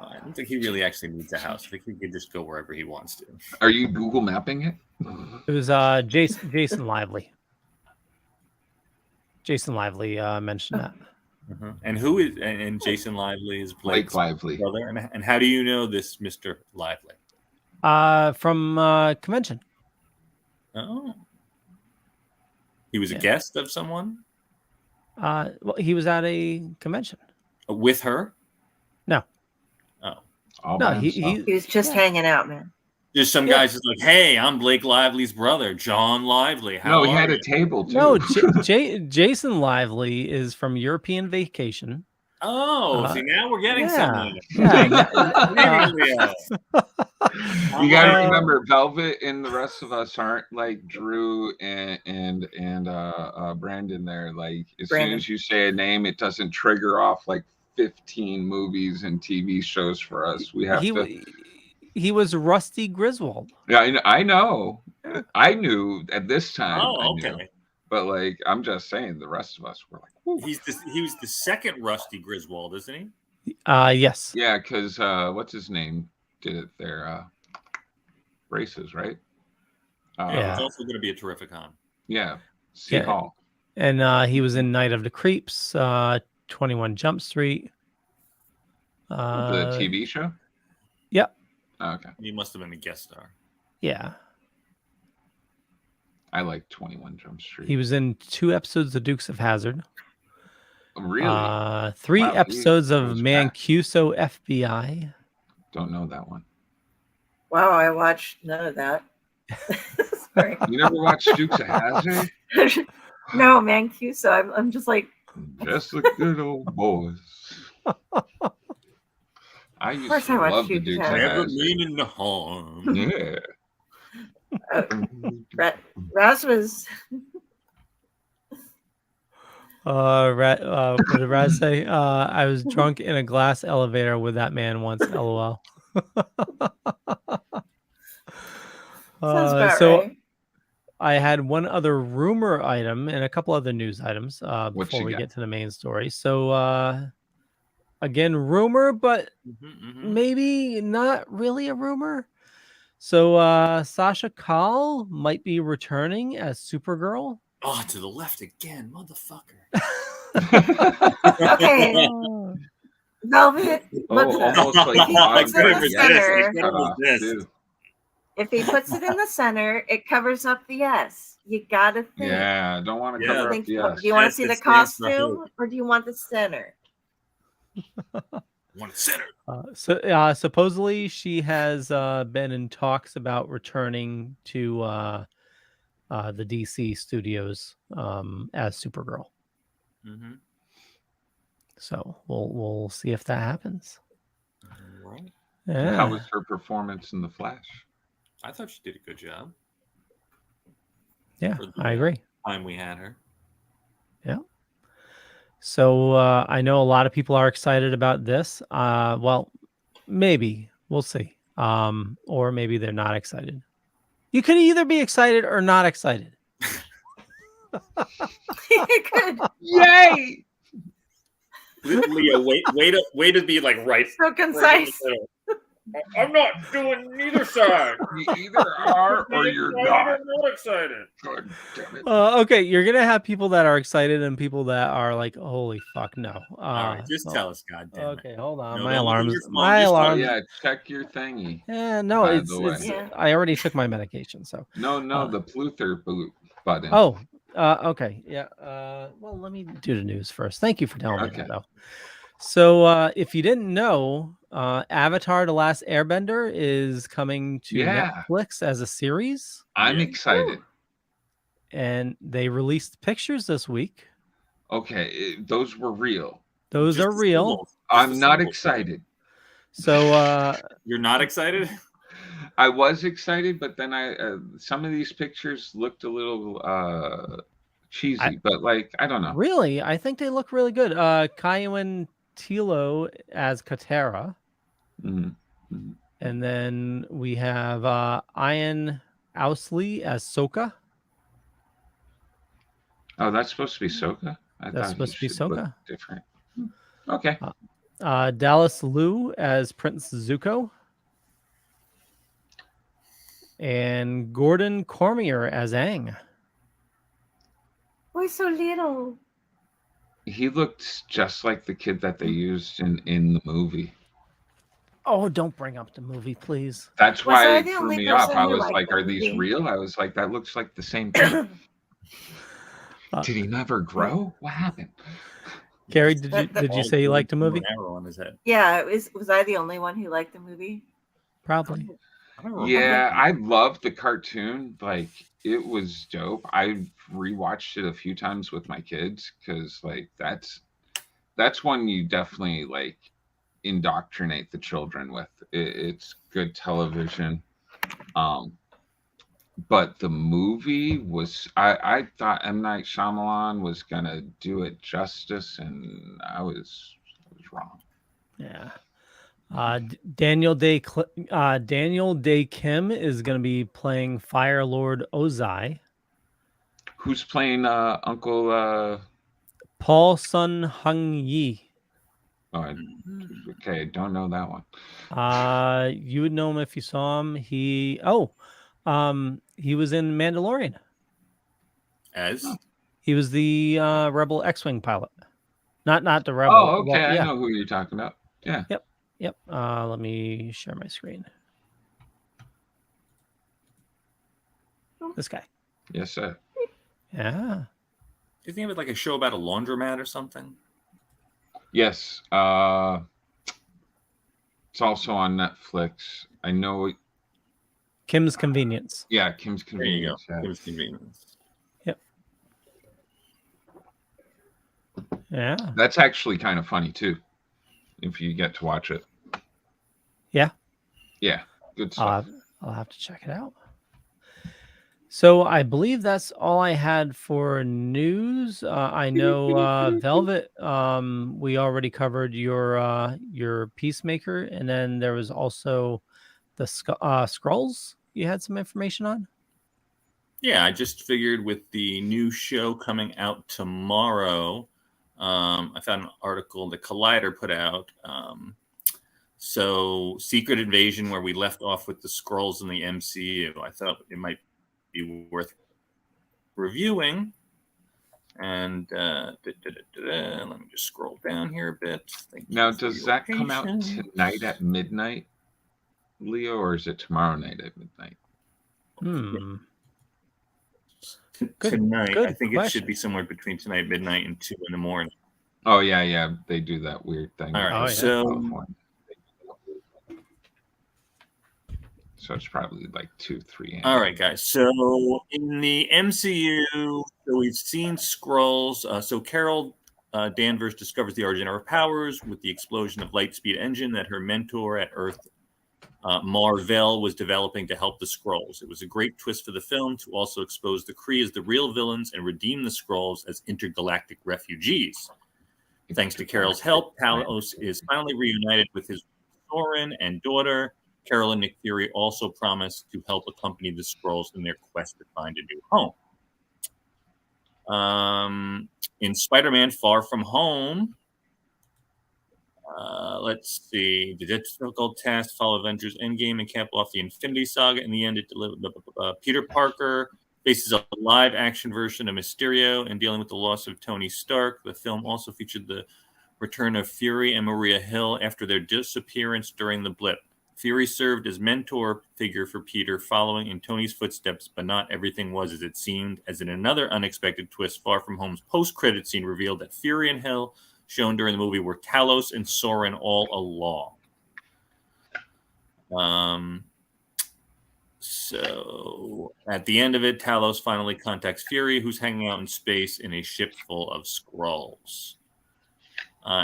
Speaker 8: I don't think he really actually needs a house. I think he could just go wherever he wants to.
Speaker 3: Are you Google mapping it?
Speaker 6: It was Jason Lively. Jason Lively mentioned that.
Speaker 8: Uh-huh. And who is and Jason Lively is
Speaker 3: Blake Lively.
Speaker 8: brother. And how do you know this Mr. Lively?
Speaker 6: From convention.
Speaker 8: Oh, he was a guest of someone.
Speaker 6: Well, he was at a convention
Speaker 8: With her.
Speaker 6: No.
Speaker 8: Oh,
Speaker 6: no, he
Speaker 7: was just hanging out, man.
Speaker 8: Just some guys just like, hey, I'm Blake Lively's brother, John Lively.
Speaker 3: No, he had a table too.
Speaker 6: No, Jason Lively is from European Vacation.
Speaker 8: Oh, see, now we're getting somewhere.
Speaker 6: Yeah.
Speaker 3: You got to remember, Velvet and the rest of us aren't like Drew and Brandon. There, like soon as you say a name, it doesn't trigger off like 15 movies and TV shows for us. We have to.
Speaker 6: He was Rusty Griswold.
Speaker 3: Yeah, I know. I knew at this time.
Speaker 8: Oh, okay.
Speaker 3: But like, I'm just saying, the rest of us were like, whew.
Speaker 8: He was the second Rusty Griswold, isn't he?
Speaker 6: Yes.
Speaker 3: Yeah, because what's his name did it there? Races, right?
Speaker 8: It's also going to be a terrific on.
Speaker 3: Yeah, Hall.
Speaker 6: And he was in Night of the Creeps, 21 Jump Street.
Speaker 3: The TV show?
Speaker 6: Yep.
Speaker 3: Oh, okay.
Speaker 8: He must have been a guest star.
Speaker 6: Yeah.
Speaker 3: I like 21 Jump Street.
Speaker 6: He was in 2 episodes of Dukes of Hazzard.
Speaker 3: Really?
Speaker 6: 3 episodes of Mancuso FBI.
Speaker 3: Don't know that one.
Speaker 7: Wow, I watched none of that. Sorry.
Speaker 3: You never watched Dukes of Hazzard?
Speaker 7: No, Mancuso. I'm just like.
Speaker 3: Just the good old boys. I used to love the Dukes of Hazzard.
Speaker 8: Never meaning no harm.
Speaker 3: Yeah.
Speaker 7: Raz was.
Speaker 6: What did Raz say? I was drunk in a glass elevator with that man once. LOL.
Speaker 7: Right.
Speaker 6: I had one other rumor item and a couple other news items before we get to the main story. So again, rumor, but maybe not really a rumor. So Sasha Calle might be returning as Supergirl.
Speaker 8: Oh, to the left again, motherfucker.
Speaker 7: Okay. Velvet. If he puts it in the center, it covers up the S. You gotta think.
Speaker 3: Yeah, don't want to cover up the S.
Speaker 7: Do you want to see the costume or do you want the center?
Speaker 8: Want the center.
Speaker 6: So supposedly she has been in talks about returning to the DC studios as Supergirl.
Speaker 8: Mm-hmm.
Speaker 6: So we'll see if that happens.
Speaker 8: Right.
Speaker 6: Yeah.
Speaker 3: How was her performance in The Flash?
Speaker 8: I thought she did a good job.
Speaker 6: Yeah, I agree.
Speaker 8: Time we had her.
Speaker 6: Yeah. So I know a lot of people are excited about this. Well, maybe we'll see. Or maybe they're not excited. You could either be excited or not excited.
Speaker 7: You could.
Speaker 3: Yay!
Speaker 8: Leah, wait to be like right.
Speaker 7: So concise.
Speaker 8: I'm not doing neither side.
Speaker 3: You either are or you're not.
Speaker 8: I'm not excited.
Speaker 3: God damn it.
Speaker 6: Okay, you're gonna have people that are excited and people that are like, "Holy fuck, no!"
Speaker 8: All right, just tell us, goddamn.
Speaker 6: Okay, hold on.
Speaker 8: No,
Speaker 6: My
Speaker 8: don't
Speaker 6: alarms.
Speaker 8: leave your phone.
Speaker 6: My
Speaker 8: Just
Speaker 6: alarm.
Speaker 3: Yeah, check your thingy.
Speaker 6: Yeah, no,
Speaker 3: By
Speaker 6: it's.
Speaker 3: the way.
Speaker 7: Yeah.
Speaker 6: I already took my medication, so.
Speaker 3: No, the Pluther button.
Speaker 6: Oh, okay, yeah. Well, let me do the news first. Thank you for telling me that, though. So, if you didn't know, Avatar: The Last Airbender is coming to Netflix as a series.
Speaker 3: I'm excited.
Speaker 6: And they released pictures this week.
Speaker 3: Okay, those were real.
Speaker 6: Those are real.
Speaker 3: I'm not excited.
Speaker 6: So,
Speaker 8: you're not excited?
Speaker 3: I was excited, but then some of these pictures looked a little cheesy, but like, I don't know.
Speaker 6: Really? I think they look really good. Kaiwen Tilo as Katara.
Speaker 3: Mm-hmm. Mm-hmm.
Speaker 6: And then we have Ian Owsley as Sokka.
Speaker 3: Oh, that's supposed to be Sokka?
Speaker 6: That's supposed to be Sokka.
Speaker 3: Different. Okay.
Speaker 6: Dallas Liu as Prince Zuko. And Gordon Cormier as Aang.
Speaker 7: Why so little?
Speaker 3: He looked just like the kid that they used in the movie.
Speaker 6: Oh, don't bring up the movie, please.
Speaker 3: That's why it threw me off. I was like, are these real? I was like, that looks like the same thing. Did he never grow? What happened?
Speaker 6: Carrie, did you say you liked the movie?
Speaker 8: Arrow on his head.
Speaker 7: Yeah, was I the only one who liked the movie?
Speaker 6: Probably.
Speaker 3: Yeah, I loved the cartoon. Like, it was dope. I rewatched it a few times with my kids because, like, that's one you definitely like indoctrinate the children with. It's good television. But the movie was, I thought M. Night Shyamalan was gonna do it justice, and I was wrong.
Speaker 6: Yeah. Daniel Day Kim is going to be playing Fire Lord Ozai.
Speaker 3: Who's playing Uncle
Speaker 6: Paul Sun Hung Yi.
Speaker 3: Oh, okay, don't know that one.
Speaker 6: You would know him if you saw him. He was in Mandalorian. He was the Rebel X-wing pilot. Not the Rebel.
Speaker 3: Oh, okay. Well, yeah. I know who you're talking about. Yeah.
Speaker 6: Yep. Let me share my screen. This guy.
Speaker 3: Yes, sir.
Speaker 6: Yeah.
Speaker 8: Isn't he have like a show about a laundromat or something?
Speaker 3: Yes. It's also on Netflix. I know.
Speaker 6: Kim's Convenience.
Speaker 3: Yeah, Kim's Convenience.
Speaker 8: There you go. Kim's Convenience.
Speaker 6: Yep. Yeah.
Speaker 3: That's actually kind of funny too, if you get to watch it.
Speaker 6: Yeah.
Speaker 3: Yeah. Good stuff.
Speaker 6: I'll have to check it out. So I believe that's all I had for news. I know Velvet. We already covered your Peacemaker, and then there was also the Skrulls. You had some information on.
Speaker 8: Yeah, I just figured with the new show coming out tomorrow, I found an article that Collider put out. So Secret Invasion, where we left off with the Skrulls in the MCU, I thought it might be worth reviewing. And let me just scroll down here a bit.
Speaker 3: Now, does that come out tonight at midnight, Leo, or is it tomorrow night at midnight?
Speaker 8: Tonight. I think it should be somewhere between tonight, midnight, and 2 in the morning.
Speaker 3: Oh, yeah. They do that weird thing.
Speaker 8: All right. So
Speaker 3: it's probably like 2, 3.
Speaker 8: All right, guys. So in the MCU, we've seen Skrulls. So Carol Danvers discovers the origin of her powers with the explosion of Lightspeed engine that her mentor at Earth, Mar-Vell, was developing to help the Skrulls. It was a great twist for the film to also expose the Kree as the real villains and redeem the Skrulls as intergalactic refugees. Thanks to Carol's help, Talos is finally reunited with his Soren and daughter. Carol and Nick Fury also promise to help accompany the Skrulls in their quest to find a new home. In Spider-Man Far From Home, let's see. The difficult task to follow Avengers Endgame and cap off the Infinity Saga. In the end, it delivered. Peter Parker faces a live-action version of Mysterio and dealing with the loss of Tony Stark. The film also featured the return of Fury and Maria Hill after their disappearance during the blip. Fury served as mentor figure for Peter, following in Tony's footsteps, but not everything was as it seemed, as in another unexpected twist, Far From Home's post-credit scene revealed that Fury and Hill shown during the movie were Talos and Soren all along. So at the end of it, Talos finally contacts Fury, who's hanging out in space in a ship full of Skrulls.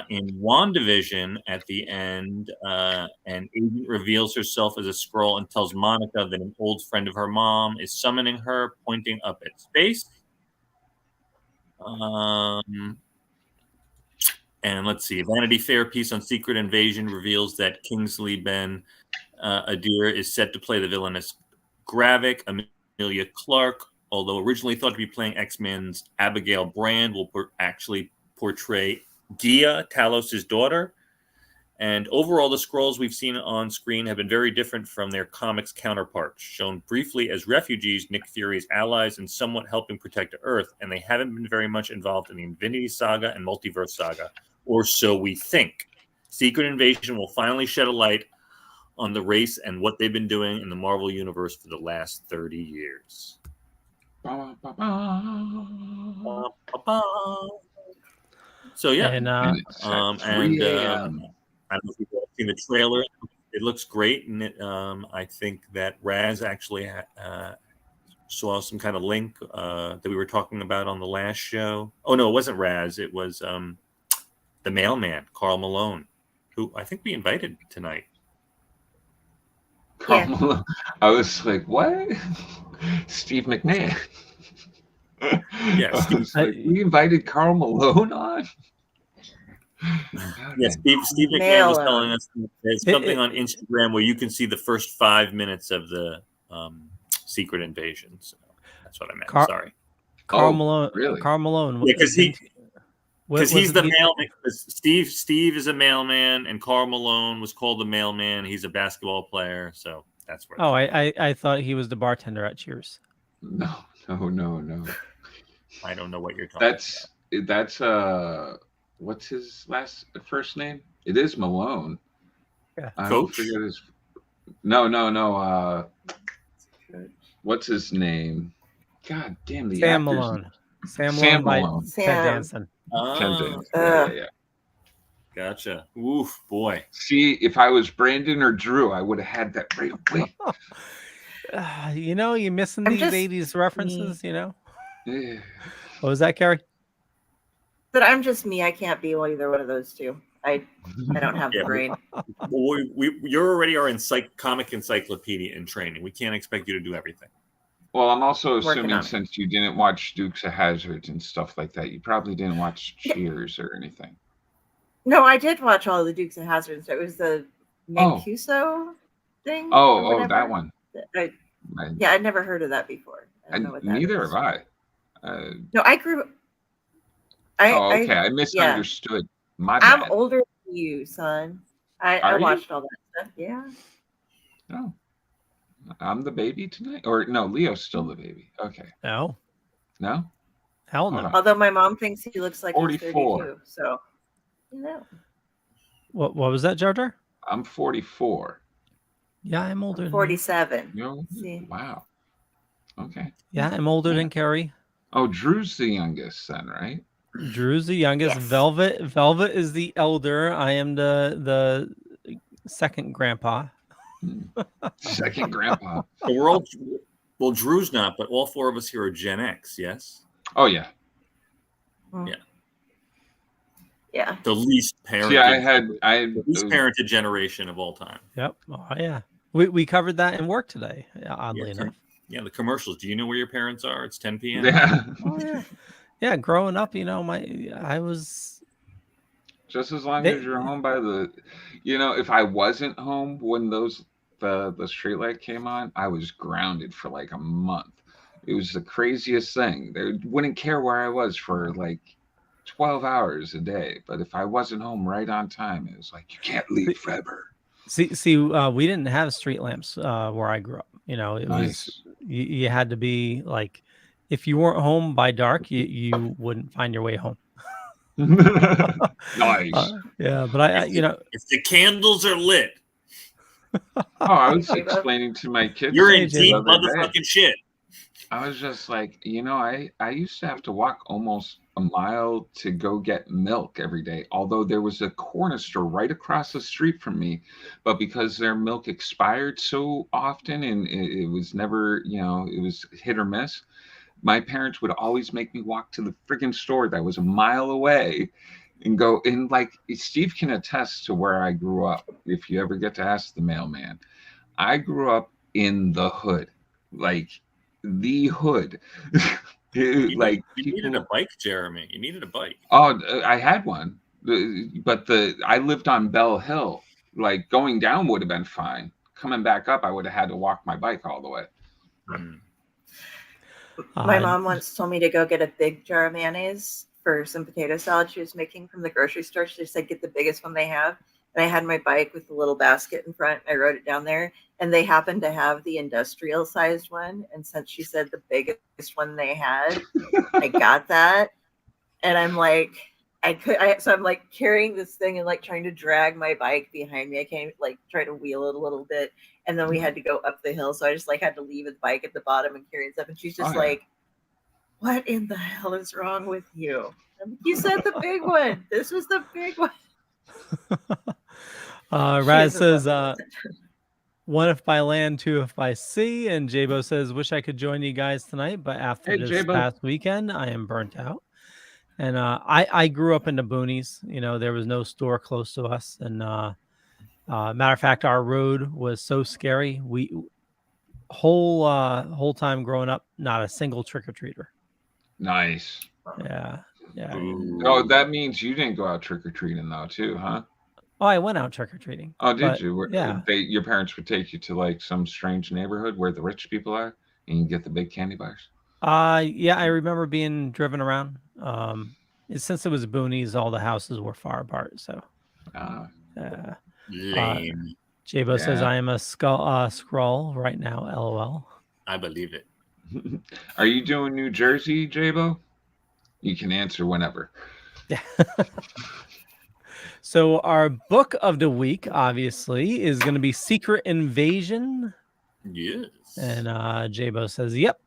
Speaker 8: In WandaVision, at the end, an agent reveals herself as a Skrull and tells Monica that an old friend of her mom is summoning her, pointing up at space. And let's see, Vanity Fair piece on Secret Invasion reveals that Kingsley Ben-Adir is set to play the villainous Gravik. Emilia Clarke although originally thought to be playing X-Men's Abigail Brand, will actually portray Gia, Talos' daughter. And overall, the Skrulls we've seen on screen have been very different from their comics counterparts, shown briefly as refugees, Nick Fury's allies, and somewhat helping protect Earth, and they haven't been very much involved in the Infinity Saga and Multiverse Saga, or so we think. Secret Invasion will finally shed a light on the race and what they've been doing in the Marvel Universe for the last 30 years. So, yeah.
Speaker 3: And
Speaker 8: I don't know if you've seen the trailer. It looks great, and I think that Raz actually saw some kind of link that we were talking about on the last show. Oh no, it wasn't Raz. It was the mailman, Karl Malone, who I think we invited tonight.
Speaker 3: Karl Malone. I was like, what? Steve McMahon.
Speaker 8: Yeah, Steve,
Speaker 3: we invited Karl Malone on.
Speaker 8: Yeah, Steve McMahon was telling us there's something on Instagram where you can see the first 5 minutes of the Secret Invasion. So that's what I meant. Sorry.
Speaker 6: Karl Malone.
Speaker 3: Really?
Speaker 6: Karl Malone.
Speaker 8: Yeah, because he's the mailman. Steve is a mailman, and Karl Malone was called the mailman. He's a basketball player, so that's where.
Speaker 6: Oh, I thought he was the bartender at Cheers.
Speaker 3: No.
Speaker 8: I don't know what you're talking about.
Speaker 3: That's what's his first name? It is Malone.
Speaker 6: Yeah.
Speaker 8: Coach?
Speaker 3: Forget his. No. What's his name? God damn the
Speaker 6: Sam
Speaker 3: actors.
Speaker 6: Malone. Sam
Speaker 3: Malone.
Speaker 6: Ted Danson.
Speaker 3: Ted Danson. Yeah.
Speaker 8: Gotcha. Oof, boy.
Speaker 3: See, if I was Brandon or Drew, I would have had that right away.
Speaker 6: You're missing these 80s references,
Speaker 3: Yeah.
Speaker 6: What was that, Carrie?
Speaker 7: But I'm just me. I can't be either one of those two. I don't have the brain.
Speaker 8: You're already our comic encyclopedia in training. We can't expect you to do everything.
Speaker 3: Well, I'm also assuming since you didn't watch Dukes of Hazzard and stuff like that, you probably didn't watch Cheers or anything.
Speaker 7: No, I did watch all of the Dukes of Hazzard. So it was the Mancuso thing.
Speaker 3: Oh, that one.
Speaker 7: I'd never heard of that before. I don't know what that
Speaker 3: neither
Speaker 7: is.
Speaker 3: have I.
Speaker 7: No, I grew.
Speaker 3: I misunderstood. My bad.
Speaker 7: I'm older than you, son. I watched all that stuff. Yeah.
Speaker 3: Oh. I'm the baby tonight? Or no, Leo's still the baby. Okay.
Speaker 6: No? Hell no.
Speaker 7: Although my mom thinks he looks like
Speaker 3: 44.
Speaker 7: he's 32. So,
Speaker 6: What was that, Jar Jar?
Speaker 3: I'm 44.
Speaker 6: Yeah, I'm older.
Speaker 7: 47.
Speaker 3: Wow. Okay.
Speaker 6: Yeah, I'm older than Carrie.
Speaker 3: Oh, Drew's the youngest son, right?
Speaker 6: Drew's the youngest. Yes. Velvet is the elder. I am the second grandpa.
Speaker 3: Second grandpa.
Speaker 8: Well, Drew's not, but all four of us here are Gen X, yes?
Speaker 3: Oh, yeah.
Speaker 7: Yeah.
Speaker 8: The least parented.
Speaker 3: The
Speaker 8: least parented generation of all time.
Speaker 6: Yep. Oh, yeah. We covered that in work today, oddly enough.
Speaker 8: Yeah, the commercials. Do you know where your parents are? It's 10 p.m.
Speaker 3: Yeah.
Speaker 6: Oh, yeah. Yeah, growing up, I was
Speaker 3: just as long as you're home by if I wasn't home when the street light came on, I was grounded for like a month. It was the craziest thing. They wouldn't care where I was for like 12 hours a day. But if I wasn't home right on time, it was like, you can't leave forever.
Speaker 6: See, we didn't have street lamps where I grew up. It was you had to be like, if you weren't home by dark, you wouldn't find your way home.
Speaker 3: Nice.
Speaker 6: Yeah, but
Speaker 8: if the candles are lit.
Speaker 3: I was explaining to my kids.
Speaker 8: You're in deep motherfucking shit.
Speaker 3: I was just like, I used to have to walk almost a mile to go get milk every day, although there was a corner store right across the street from me. But because their milk expired so often and it was never, it was hit or miss, my parents would always make me walk to the friggin' store that was a mile away and go. And like Steve can attest to where I grew up. If you ever get to ask the mailman, I grew up in the hood, like the hood.
Speaker 8: You needed a bike, Jeremy. You needed a bike.
Speaker 3: Oh, I had one, but I lived on Bell Hill. Like going down would have been fine. Coming back up, I would have had to walk my bike all the way.
Speaker 7: My mom once told me to go get a big jar of mayonnaise for some potato salad she was making from the grocery store. She said, get the biggest one they have. And I had my bike with the little basket in front. I wrote it down there, and they happened to have the industrial sized one. And since she said the biggest one they had, I got that. And I'm like, so I'm like carrying this thing and like trying to drag my bike behind me. I can't like try to wheel it a little bit. And then we had to go up the hill. So I just like had to leave the bike at the bottom and carry it up. And she's just like, what in the hell is wrong with you? You said the big one. This was the big one.
Speaker 6: Raz says, one if by land, two if by sea. And Jabo says, wish I could join you guys tonight, but after this past weekend, I am burnt out. And I grew up in the boonies. You know, there was no store close to us. And matter of fact, our road was so scary. We whole time growing up, not a single trick-or-treater.
Speaker 3: Nice.
Speaker 6: Yeah.
Speaker 3: Oh, that means you didn't go out trick-or-treating though, too, huh?
Speaker 6: Oh, I went out trick-or-treating.
Speaker 3: Oh, did you?
Speaker 6: Yeah.
Speaker 3: Your parents would take you to like some strange neighborhood where the rich people are, and you get the big candy bars.
Speaker 6: Yeah, I remember being driven around. Since it was boonies, all the houses were far apart. So,
Speaker 8: lame.
Speaker 6: Jabo says, "I am a scroll right now." LOL.
Speaker 8: I believe it.
Speaker 3: Are you doing New Jersey, Jabo? You can answer whenever.
Speaker 6: Yeah. So our book of the week, obviously, is going to be Secret Invasion.
Speaker 8: Yes.
Speaker 6: And Jabo says, "Yep."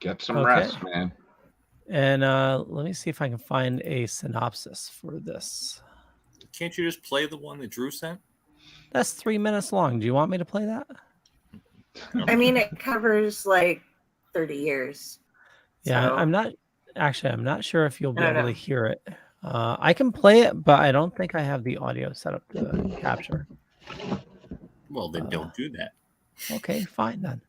Speaker 3: Get some rest, man.
Speaker 6: And let me see if I can find a synopsis for this.
Speaker 8: Can't you just play the one that Drew sent?
Speaker 6: That's 3 minutes long. Do you want me to play that?
Speaker 7: I mean, it covers like 30 years.
Speaker 6: Yeah,
Speaker 7: so.
Speaker 6: I'm not sure if you'll be able to hear it. I can play it, but I don't think I have the audio set up to capture.
Speaker 8: Well, then don't do that.
Speaker 6: Okay, fine then.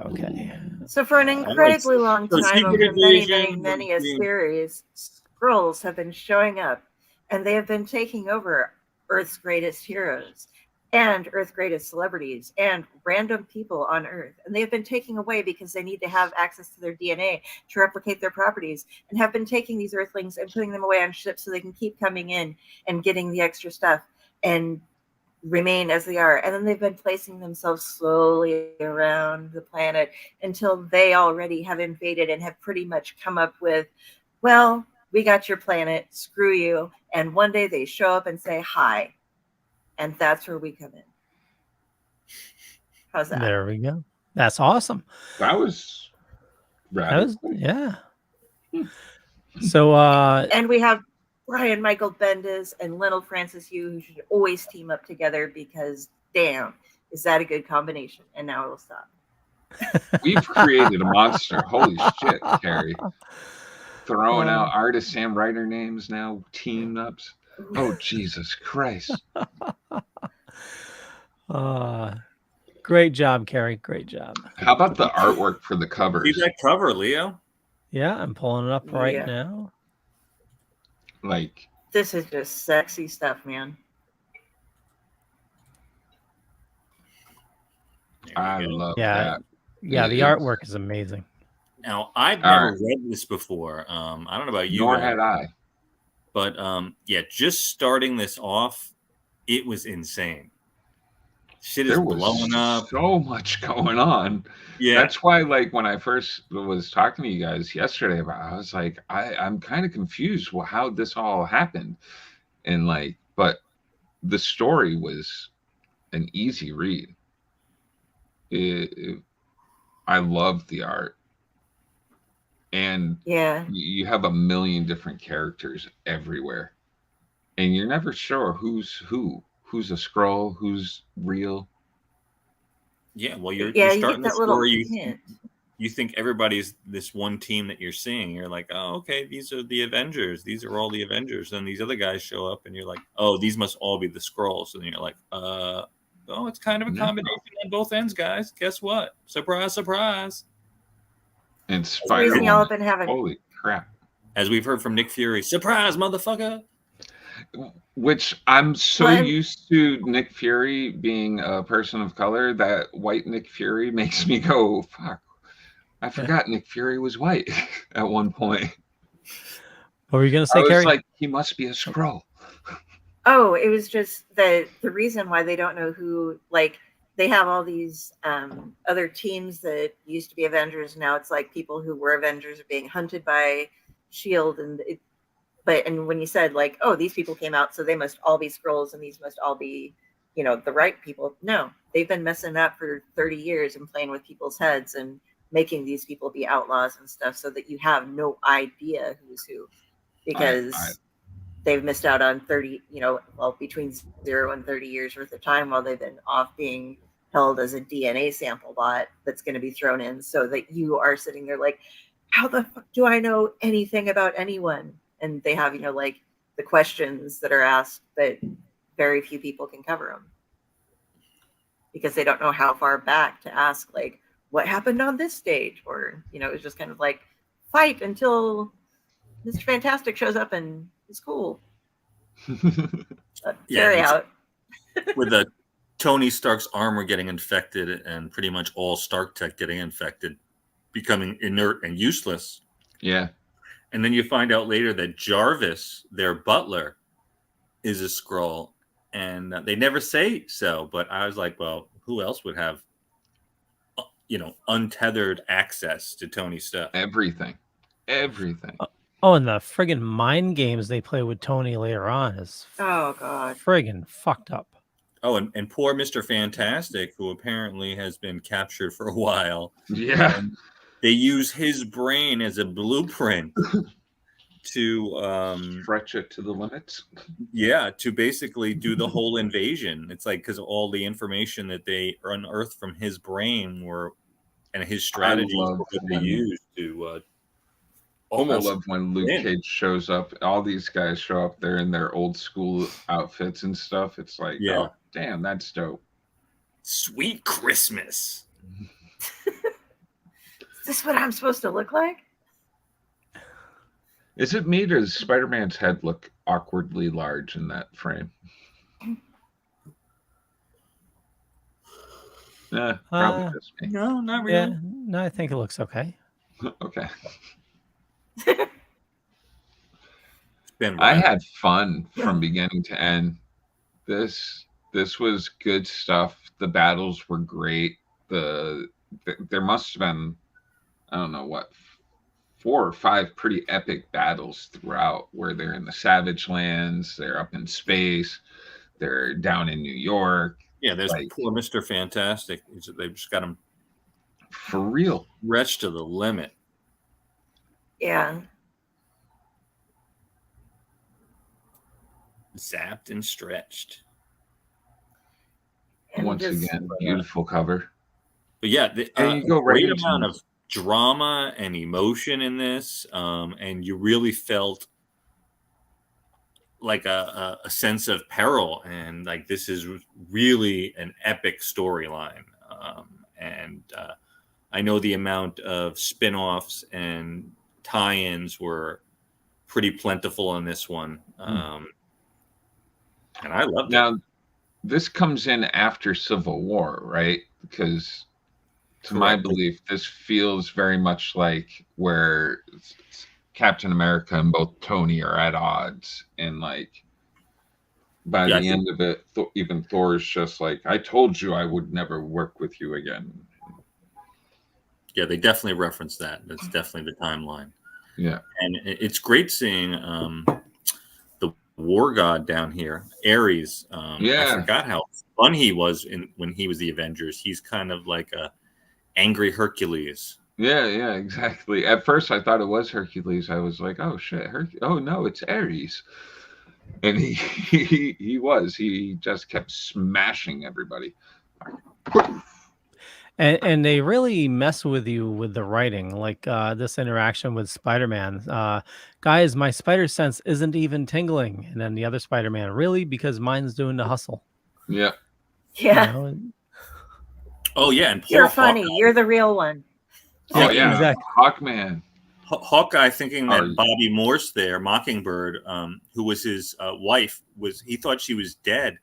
Speaker 6: Okay.
Speaker 7: So for an incredibly long time, over many a series, scrolls have been showing up, and they have been taking over Earth's greatest heroes and Earth's greatest celebrities and random people on Earth. And they have been taking away because they need to have access to their DNA to replicate their properties, and have been taking these Earthlings and putting them away on ships so they can keep coming in and getting the extra stuff and remain as they are. And then they've been placing themselves slowly around the planet until they already have invaded and have pretty much come up with, well, we got your planet, screw you. And one day they show up and say hi. And that's where we come in. How's that?
Speaker 6: There we go. That's awesome.
Speaker 3: That was
Speaker 6: yeah. So
Speaker 7: and we have Brian Michael Bendis and Lionel Francis Yu, who should always team up together because, damn, is that a good combination? And now it'll stop.
Speaker 3: We've created a monster. Holy shit, Carrie. Throwing out artist and writer names now, team ups. Oh, Jesus Christ.
Speaker 6: Great job, Carrie. Great job.
Speaker 3: How about the artwork for the covers?
Speaker 8: See that cover, Leo?
Speaker 6: Yeah, I'm pulling it up right now.
Speaker 3: Like,
Speaker 7: this is just sexy stuff, man.
Speaker 3: I love that.
Speaker 6: Yeah, the artwork is amazing.
Speaker 8: Now, I've never read this before. I don't know about you.
Speaker 3: Nor had I.
Speaker 8: But just starting this off, it was insane. Shit is blowing up.
Speaker 3: So much going on.
Speaker 8: Yeah.
Speaker 3: That's why, like, when I first was talking to you guys yesterday about it, I was like, I'm kind of confused how this all happened. And like, but the story was an easy read. I loved the art. And you have a million different characters everywhere. And you're never sure who's a scroll, who's real.
Speaker 8: Yeah, well, you're starting the story. You think everybody's this one team that you're seeing. You're like, oh, okay, these are the Avengers. These are all the Avengers. And these other guys show up, and you're like, oh, these must all be the Skrulls. And you're like, oh, it's kind of a combination on both ends, guys. Guess what? Surprise, surprise.
Speaker 3: And Spider-Man.
Speaker 7: Holy
Speaker 3: crap.
Speaker 8: As we've heard from Nick Fury, surprise, motherfucker.
Speaker 3: Which I'm so used to Nick Fury being a person of color that white Nick Fury makes me go, fuck. I forgot Nick Fury was white at one point.
Speaker 6: What were you going to say, Carrie?
Speaker 3: I was like, he must be a Skrull.
Speaker 7: Oh, it was just the reason why they don't know who, like, they have all these other teams that used to be Avengers. Now it's like people who were Avengers are being hunted by S.H.I.E.L.D. And when you said, like, oh, these people came out, so they must all be Skrulls and these must all be, the right people. No, they've been messing up for 30 years and playing with people's heads and making these people be outlaws and stuff so that you have no idea who's who. Because they've missed out on 30, between 0 and 30 years worth of time while they've been off being held as a DNA sample bot that's going to be thrown in, so that you are sitting there like, how the fuck do I know anything about anyone? And they have, like the questions that are asked, but very few people can cover them because they don't know how far back to ask, like, what happened on this stage? Or, it's just kind of like, fight until Mr. Fantastic shows up and it's cool. Carry out.
Speaker 8: With the Tony Stark's armor getting infected and pretty much all Stark tech getting infected, becoming inert and useless.
Speaker 3: Yeah.
Speaker 8: And then you find out later that Jarvis, their butler, is a Skrull. And they never say so. But I was like, well, who else would have, untethered access to Tony's stuff?
Speaker 3: Everything.
Speaker 6: Oh, and the friggin' mind games they play with Tony later on is friggin' fucked up.
Speaker 8: Oh, and poor Mr. Fantastic, who apparently has been captured for a while.
Speaker 3: Yeah.
Speaker 8: They use his brain as a blueprint to
Speaker 3: stretch it to the limits.
Speaker 8: Yeah, to basically do the whole invasion. It's like because all the information that they unearthed from his brain and his strategies that they used to almost.
Speaker 3: I love when Luke Cage shows up. All these guys show up there in their old school outfits and stuff. It's like, oh, damn, that's dope.
Speaker 8: Sweet Christmas.
Speaker 7: Is this what I'm supposed to look like?
Speaker 3: Is it me, or does Spider-Man's head look awkwardly large in that frame? Probably just me.
Speaker 8: No, not really.
Speaker 6: Yeah, no, I think it looks okay.
Speaker 3: Okay.
Speaker 8: Ben,
Speaker 3: I had fun from beginning to end. This was good stuff. The battles were great. There must have been, I don't know what, 4 or 5 pretty epic battles throughout, where they're in the Savage Lands, they're up in space, they're down in New York.
Speaker 8: Yeah, there's poor Mr. Fantastic. They've just got him
Speaker 3: for real
Speaker 8: stretched to the limit.
Speaker 7: Yeah.
Speaker 8: Zapped and stretched.
Speaker 7: And
Speaker 3: once again, beautiful cover.
Speaker 8: But yeah,
Speaker 3: and you go right
Speaker 8: great amount of drama and emotion in this, and you really felt like a sense of peril, and like this is really an epic storyline. And I know the amount of spin-offs and tie-ins were pretty plentiful on this one, and I loved it.
Speaker 3: Now, this comes in after Civil War, right? Because to my belief, this feels very much like where Captain America and both Tony are at odds, and like by the end of it, even Thor's just like, I told you I would never work with you again.
Speaker 8: Yeah, they definitely reference that. That's definitely the timeline.
Speaker 3: Yeah.
Speaker 8: And it's great seeing the War God down here, Ares. I forgot how fun he was when he was the Avengers. He's kind of like a angry Hercules.
Speaker 3: Yeah, exactly. At first, I thought it was Hercules. I was like, "Oh shit, oh no, it's Ares," and he was. He just kept smashing everybody.
Speaker 6: And they really mess with you with the writing, like this interaction with Spider-Man. Guys, my spider sense isn't even tingling, and then the other Spider-Man, really, because mine's doing the hustle.
Speaker 3: Yeah.
Speaker 7: Yeah.
Speaker 6: You know?
Speaker 8: Oh yeah, and
Speaker 7: you're funny. You're the real one.
Speaker 3: Oh yeah, exactly. Hawkman.
Speaker 8: Hawkeye thinking that Bobby Morse there, Mockingbird, who was his wife, he thought she was dead.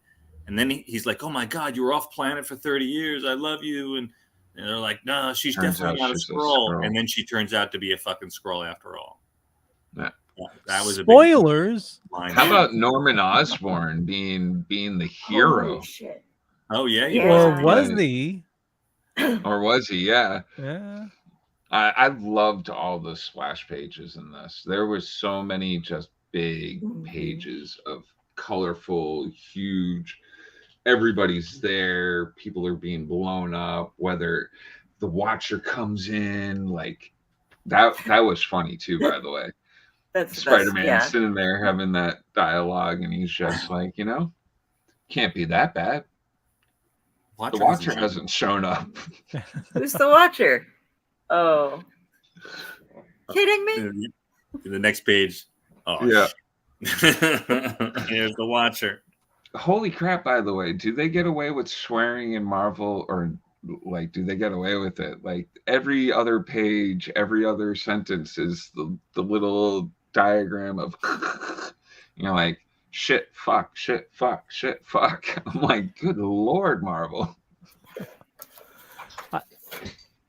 Speaker 8: And then he's like, oh my God, you were off planet for 30 years. I love you. And they're like, no, she's definitely not a Skrull. And then she turns out to be a fucking Skrull after all.
Speaker 3: Yeah.
Speaker 8: That was
Speaker 6: spoilers.
Speaker 3: How about Norman Osborn being the hero?
Speaker 7: Holy shit.
Speaker 8: Oh yeah.
Speaker 6: Or was he?
Speaker 3: Or was he? Yeah.
Speaker 6: Yeah.
Speaker 3: I loved all the splash pages in this. There was so many just big pages of colorful, huge. Everybody's there. People are being blown up. Whether the Watcher comes in, like that was funny too. By the way,
Speaker 7: that's
Speaker 3: Spider-Man sitting there having that dialogue, and he's just like, can't be that bad. The Watcher hasn't shown up.
Speaker 7: Who's the Watcher? Oh, kidding me?
Speaker 8: In the next page. Oh,
Speaker 3: yeah.
Speaker 8: Here's the Watcher.
Speaker 3: Holy crap, by the way, do they get away with swearing in Marvel, or like do they get away with it? Like every other page, every other sentence is the little diagram of like shit, fuck, shit, fuck, shit, fuck. I'm like, good Lord, Marvel.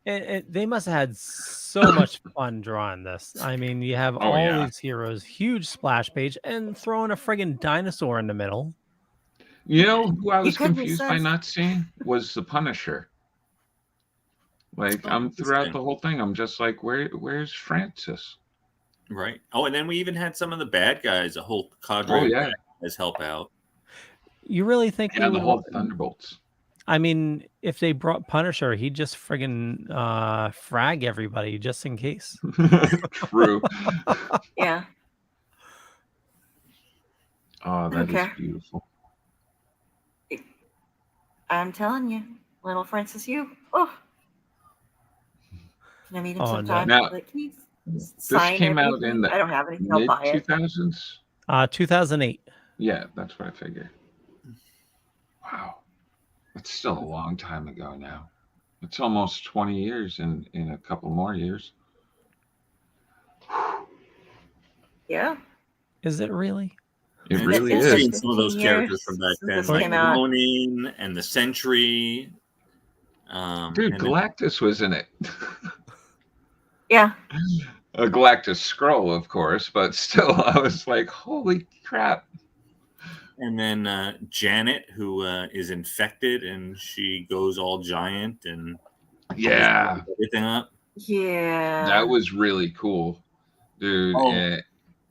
Speaker 6: They must have had so much fun drawing this. I mean, you have all these heroes, huge splash page, and throwing a friggin' dinosaur in the middle.
Speaker 3: You know who I was confused by not seeing was the Punisher. Like I'm throughout the whole thing, I'm just like, where's Francis?
Speaker 8: Right. Oh, and then we even had some of the bad guys, a whole cadre of bad guys help out.
Speaker 6: You really think
Speaker 3: the whole Thunderbolts?
Speaker 6: I mean, if they brought Punisher, he'd just friggin' frag everybody just in case.
Speaker 3: True.
Speaker 7: Yeah.
Speaker 3: Oh, that is beautiful.
Speaker 7: I'm telling you, little Francis, you. Oh. Can I meet him sometime?
Speaker 3: Now,
Speaker 7: like, can you
Speaker 3: this came out in the
Speaker 7: I don't have anything. I'll buy it.
Speaker 6: 2000s? 2008.
Speaker 3: Yeah, that's what I figured. Wow. It's still a long time ago now. It's almost 20 years in a couple more years.
Speaker 7: Yeah.
Speaker 6: Is it really?
Speaker 3: It really is.
Speaker 8: Some of those characters from back then, like Dorkening and the Sentry.
Speaker 3: Dude, Galactus was in it.
Speaker 7: Yeah.
Speaker 3: A Galactus Skrull, of course, but still, I was like, holy crap.
Speaker 8: And then Janet, who is infected, and she goes all giant and everything up.
Speaker 7: Yeah.
Speaker 3: That was really cool, dude.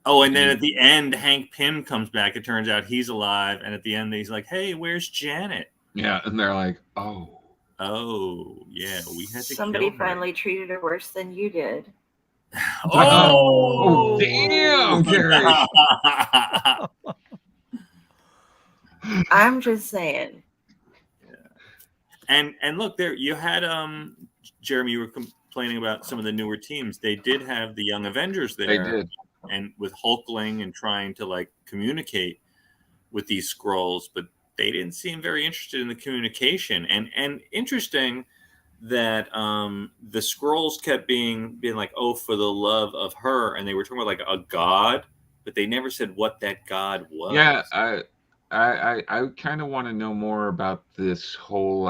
Speaker 8: And then at the end, Hank Pym comes back. It turns out he's alive. And at the end, he's like, hey, where's Janet?
Speaker 3: Yeah. And they're like, oh,
Speaker 8: yeah, we had to
Speaker 7: Somebody
Speaker 8: kill her.
Speaker 7: finally treated her worse than you did.
Speaker 3: Oh, damn, Gary.
Speaker 7: I'm just saying.
Speaker 8: Yeah. And look, there you had Jeremy, you were complaining about some of the newer teams. They did have the Young Avengers there.
Speaker 3: They did.
Speaker 8: And with Hulkling and trying to like communicate with these Skrulls, but they didn't seem very interested in the communication. And interesting that the Skrulls kept being like, oh, for the love of her, and they were talking about like a god, but they never said what that god was.
Speaker 3: Yeah, I kind of want to know more about this whole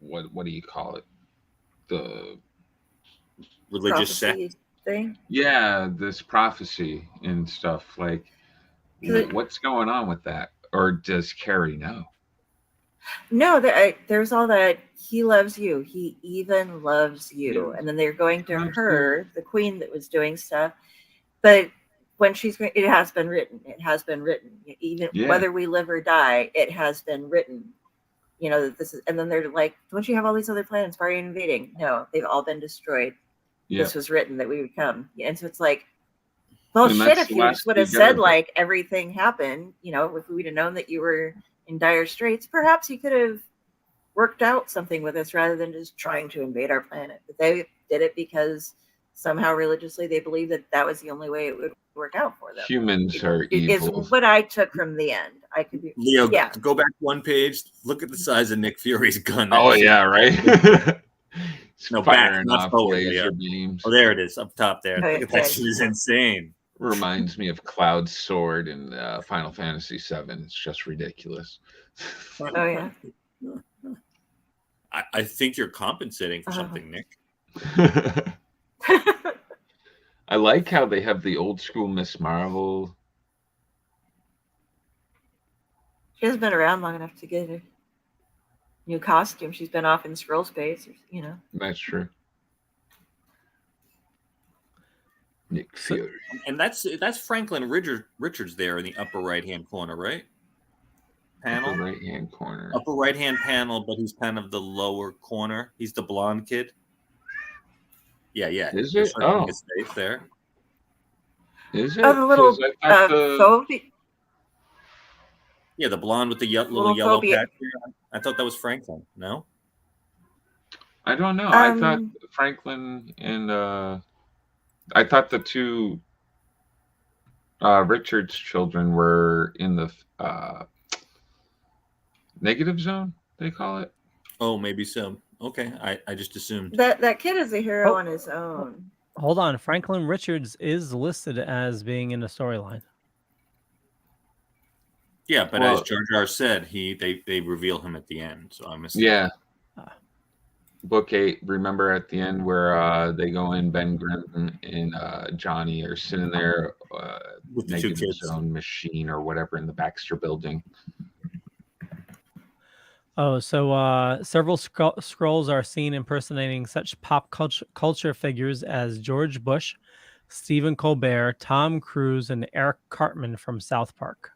Speaker 3: what do you call it? The
Speaker 8: religious sect
Speaker 7: thing.
Speaker 3: Yeah, this prophecy and stuff. Like, what's going on with that? Or does Carrie know?
Speaker 7: No, there's all that. He loves you. He even loves you. Yeah. And then they're going to her, the queen that was doing stuff. But when she's going, it has been written. It has been written. Even whether we live or die, it has been written. You know, that this is, and then they're like, don't you have all these other planets? Why are you invading? No, they've all been destroyed. Yeah. This was written that we would come. And so it's like, well, shit, if you just would have said like everything happened, you know, if we'd have known that you were in dire straits, perhaps you could have worked out something with us rather than just trying to invade our planet. But they did it because somehow religiously they believed that that was the only way it would work out for them.
Speaker 3: Humans are evil.
Speaker 7: Is what I took from the end. I could be
Speaker 8: Leo. Yeah. Go back one page. Look at the size of Nick Fury's gun.
Speaker 3: Oh yeah, right.
Speaker 8: No, back,
Speaker 3: firing
Speaker 8: not
Speaker 3: off
Speaker 8: forward.
Speaker 3: laser beams.
Speaker 8: Oh, there it is, up top there.
Speaker 7: Right,
Speaker 8: Look at that.
Speaker 7: right.
Speaker 8: Shit is insane.
Speaker 3: Reminds me of Cloud's sword in Final Fantasy VII. It's just ridiculous.
Speaker 7: Oh yeah.
Speaker 8: I think you're compensating for something, Nick.
Speaker 3: I like how they have the old school Miss Marvel.
Speaker 7: She hasn't been around long enough to get a new costume. She's been off in scroll space, you know.
Speaker 3: That's true. Nick Fury.
Speaker 8: And that's Franklin Richards there in the upper right-hand corner, right? Panel.
Speaker 3: Upper right-hand corner.
Speaker 8: Upper right-hand panel, but he's kind of the lower corner. He's the blonde kid. Yeah.
Speaker 3: Is it? Oh.
Speaker 8: His face there.
Speaker 3: Is it?
Speaker 7: Oh, the little phobia.
Speaker 8: Yeah, the blonde with the little yellow patch here. I thought that was Franklin. No?
Speaker 3: I don't know. I thought Franklin and I thought the two Richards children were in the negative zone, they call it.
Speaker 8: Oh, maybe so. Okay. I just assumed.
Speaker 7: That kid is a hero on his own.
Speaker 6: Hold on. Franklin Richards is listed as being in the storyline.
Speaker 8: Yeah, but as Jar Jar said, they reveal him at the end. So I'm assuming.
Speaker 3: Yeah. Book 8, remember at the end where they go in, Ben Grimm and Johnny are sitting there
Speaker 8: with the two kids,
Speaker 3: zone machine or whatever in the Baxter building.
Speaker 6: Oh, so several scrolls are seen impersonating such pop culture figures as George Bush, Stephen Colbert, Tom Cruise, and Eric Cartman from South Park.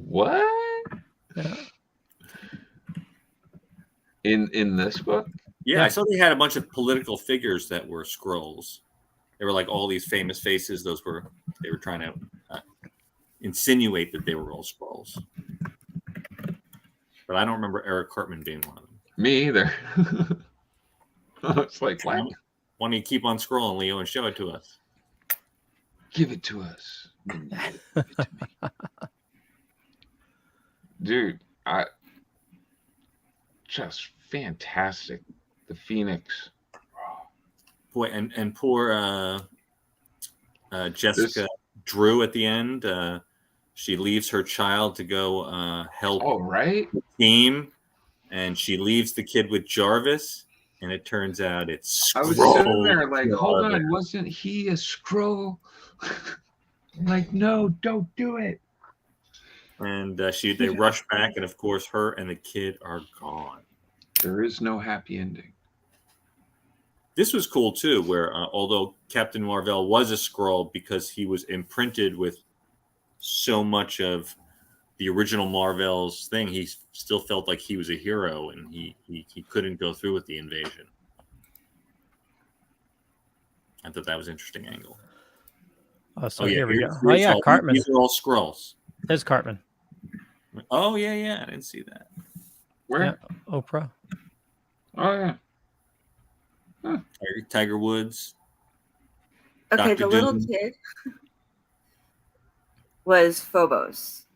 Speaker 3: What?
Speaker 6: Yeah.
Speaker 3: In this book?
Speaker 8: Yeah, I saw they had a bunch of political figures that were scrolls. They were like all these famous faces. They were trying to insinuate that they were all scrolls. But I don't remember Eric Cartman being one of them.
Speaker 3: Me either. It's like, wow.
Speaker 8: Why don't you keep on scrolling, Leo, and show it to us?
Speaker 3: Give it to us. Give it to me. Dude, just fantastic. The Phoenix.
Speaker 8: Boy, and poor Jessica Drew at the end. She leaves her child to go help the team, and she leaves the kid with Jarvis, and it turns out it's Skrull.
Speaker 3: I was sitting there like, hold on, wasn't he a Skrull? Like, no, don't do it.
Speaker 8: And they rush back, and of course, her and the kid are gone.
Speaker 3: There is no happy ending.
Speaker 8: This was cool too, where although Captain Marvel was a Skrull because he was imprinted with so much of the original Marvel's thing, he still felt like he was a hero, and he couldn't go through with the invasion. I thought that was an interesting angle.
Speaker 6: So here we go. Oh yeah, Cartman.
Speaker 8: These are all Skrulls.
Speaker 6: There's Cartman.
Speaker 8: Oh yeah, I didn't see that.
Speaker 3: Where?
Speaker 6: Yeah, Oprah.
Speaker 3: Oh yeah. Huh.
Speaker 8: Tiger Woods.
Speaker 7: Okay,
Speaker 8: Dr.
Speaker 7: the little
Speaker 8: Doom.
Speaker 7: kid was Phobos.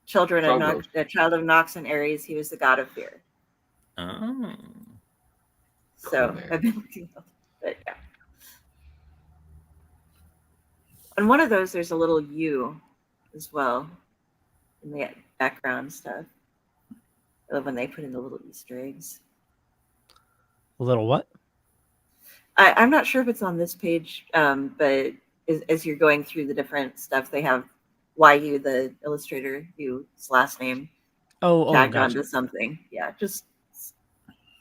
Speaker 7: Child of Nox and Aries. He was the god of fear.
Speaker 8: Oh.
Speaker 7: So
Speaker 3: Cool.
Speaker 7: I've been looking up, but yeah. On one of those, there's a little U as well in the background stuff. I love when they put in the little Easter eggs.
Speaker 6: A little what?
Speaker 7: I'm not sure if it's on this page, but as you're going through the different stuff, they have YU, the illustrator, whose last name tagged onto something. Yeah, just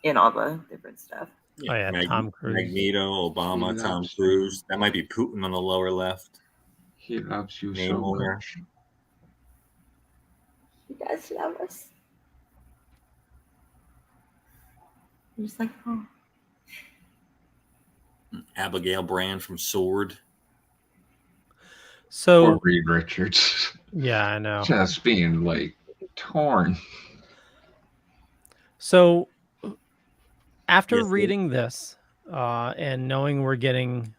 Speaker 7: in all the different stuff.
Speaker 6: Yeah, Tom Cruise.
Speaker 8: Magneto, Obama, Tom Cruise. That might be Putin on the lower left.
Speaker 3: He loves you
Speaker 8: Namor.
Speaker 3: so much.
Speaker 7: He does love us. I'm just like, oh.
Speaker 8: Abigail Brand from Sword.
Speaker 6: So
Speaker 3: Poor Reed Richards.
Speaker 6: Yeah, I know.
Speaker 3: Just being like torn.
Speaker 6: So after reading this and knowing we're getting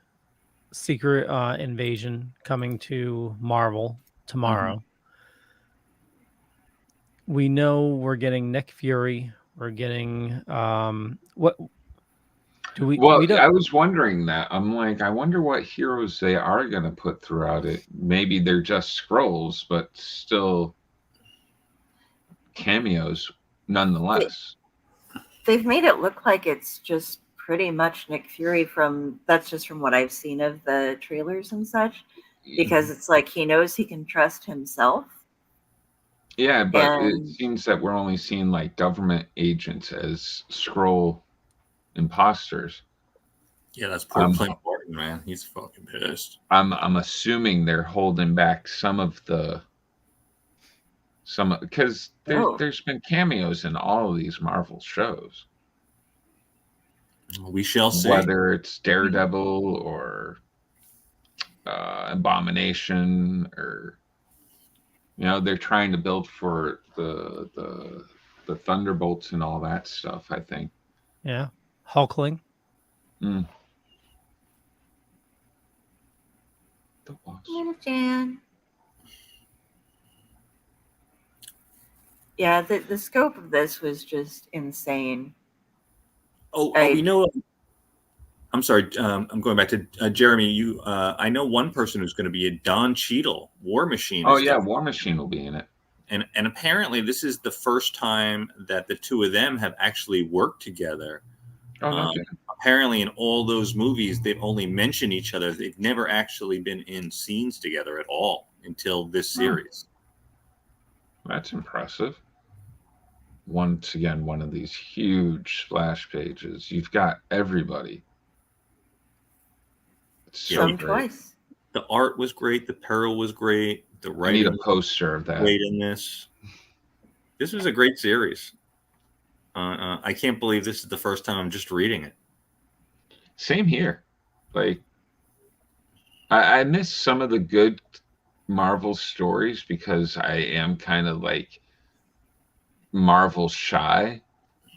Speaker 6: Secret Invasion coming to Marvel tomorrow, we know we're getting Nick Fury, We're getting what do we?
Speaker 3: Well,
Speaker 6: We don't.
Speaker 3: I was wondering that. I'm like, I wonder what heroes they are going to put throughout it. Maybe they're just scrolls, but still cameos nonetheless.
Speaker 7: They've made it look like it's just pretty much Nick Fury that's just from what I've seen of the trailers and such, because it's like he knows he can trust himself.
Speaker 3: Yeah, but it seems that we're only seeing like government agents as scroll imposters.
Speaker 8: Yeah, that's poor Clint Barton, man. He's fucking pissed.
Speaker 3: I'm assuming they're holding back because there's been cameos in all of these Marvel shows.
Speaker 8: We shall see.
Speaker 3: Whether it's Daredevil or Abomination, or they're trying to build for the Thunderbolts and all that stuff, I think.
Speaker 6: Yeah, Hulkling.
Speaker 3: Mm.
Speaker 7: Yeah, the scope of this was just insane.
Speaker 8: I'm sorry. I'm going back to Jeremy. I know one person who's going to be a Don Cheadle, War Machine.
Speaker 3: Oh yeah, War Machine will be in it.
Speaker 8: And apparently this is the first time that the two of them have actually worked together. Apparently in all those movies, they've only mentioned each other. They've never actually been in scenes together at all until this series.
Speaker 3: That's impressive. Once again, one of these huge splash pages. You've got everybody. It's so great.
Speaker 7: Twice.
Speaker 8: The art was great. The peril was great. The writing.
Speaker 3: I need a poster of that.
Speaker 8: Great in this. This was a great series. I can't believe this is the first time I'm just reading it.
Speaker 3: Same here. Like, I miss some of the good Marvel stories because I am kind of like Marvel shy.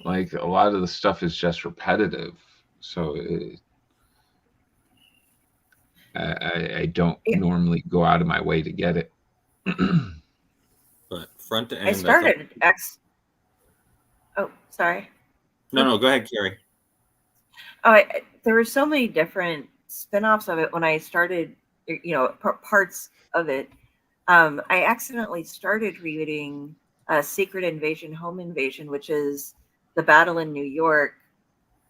Speaker 3: Like, a lot of the stuff is just repetitive. So I don't normally go out of my way to get it.
Speaker 8: But front to end,
Speaker 7: I started Oh, sorry.
Speaker 8: No, go ahead, Carrie.
Speaker 7: Oh, there were so many different spin-offs of it when I started, parts of it. I accidentally started reading Secret Invasion, Home Invasion, which is the battle in New York,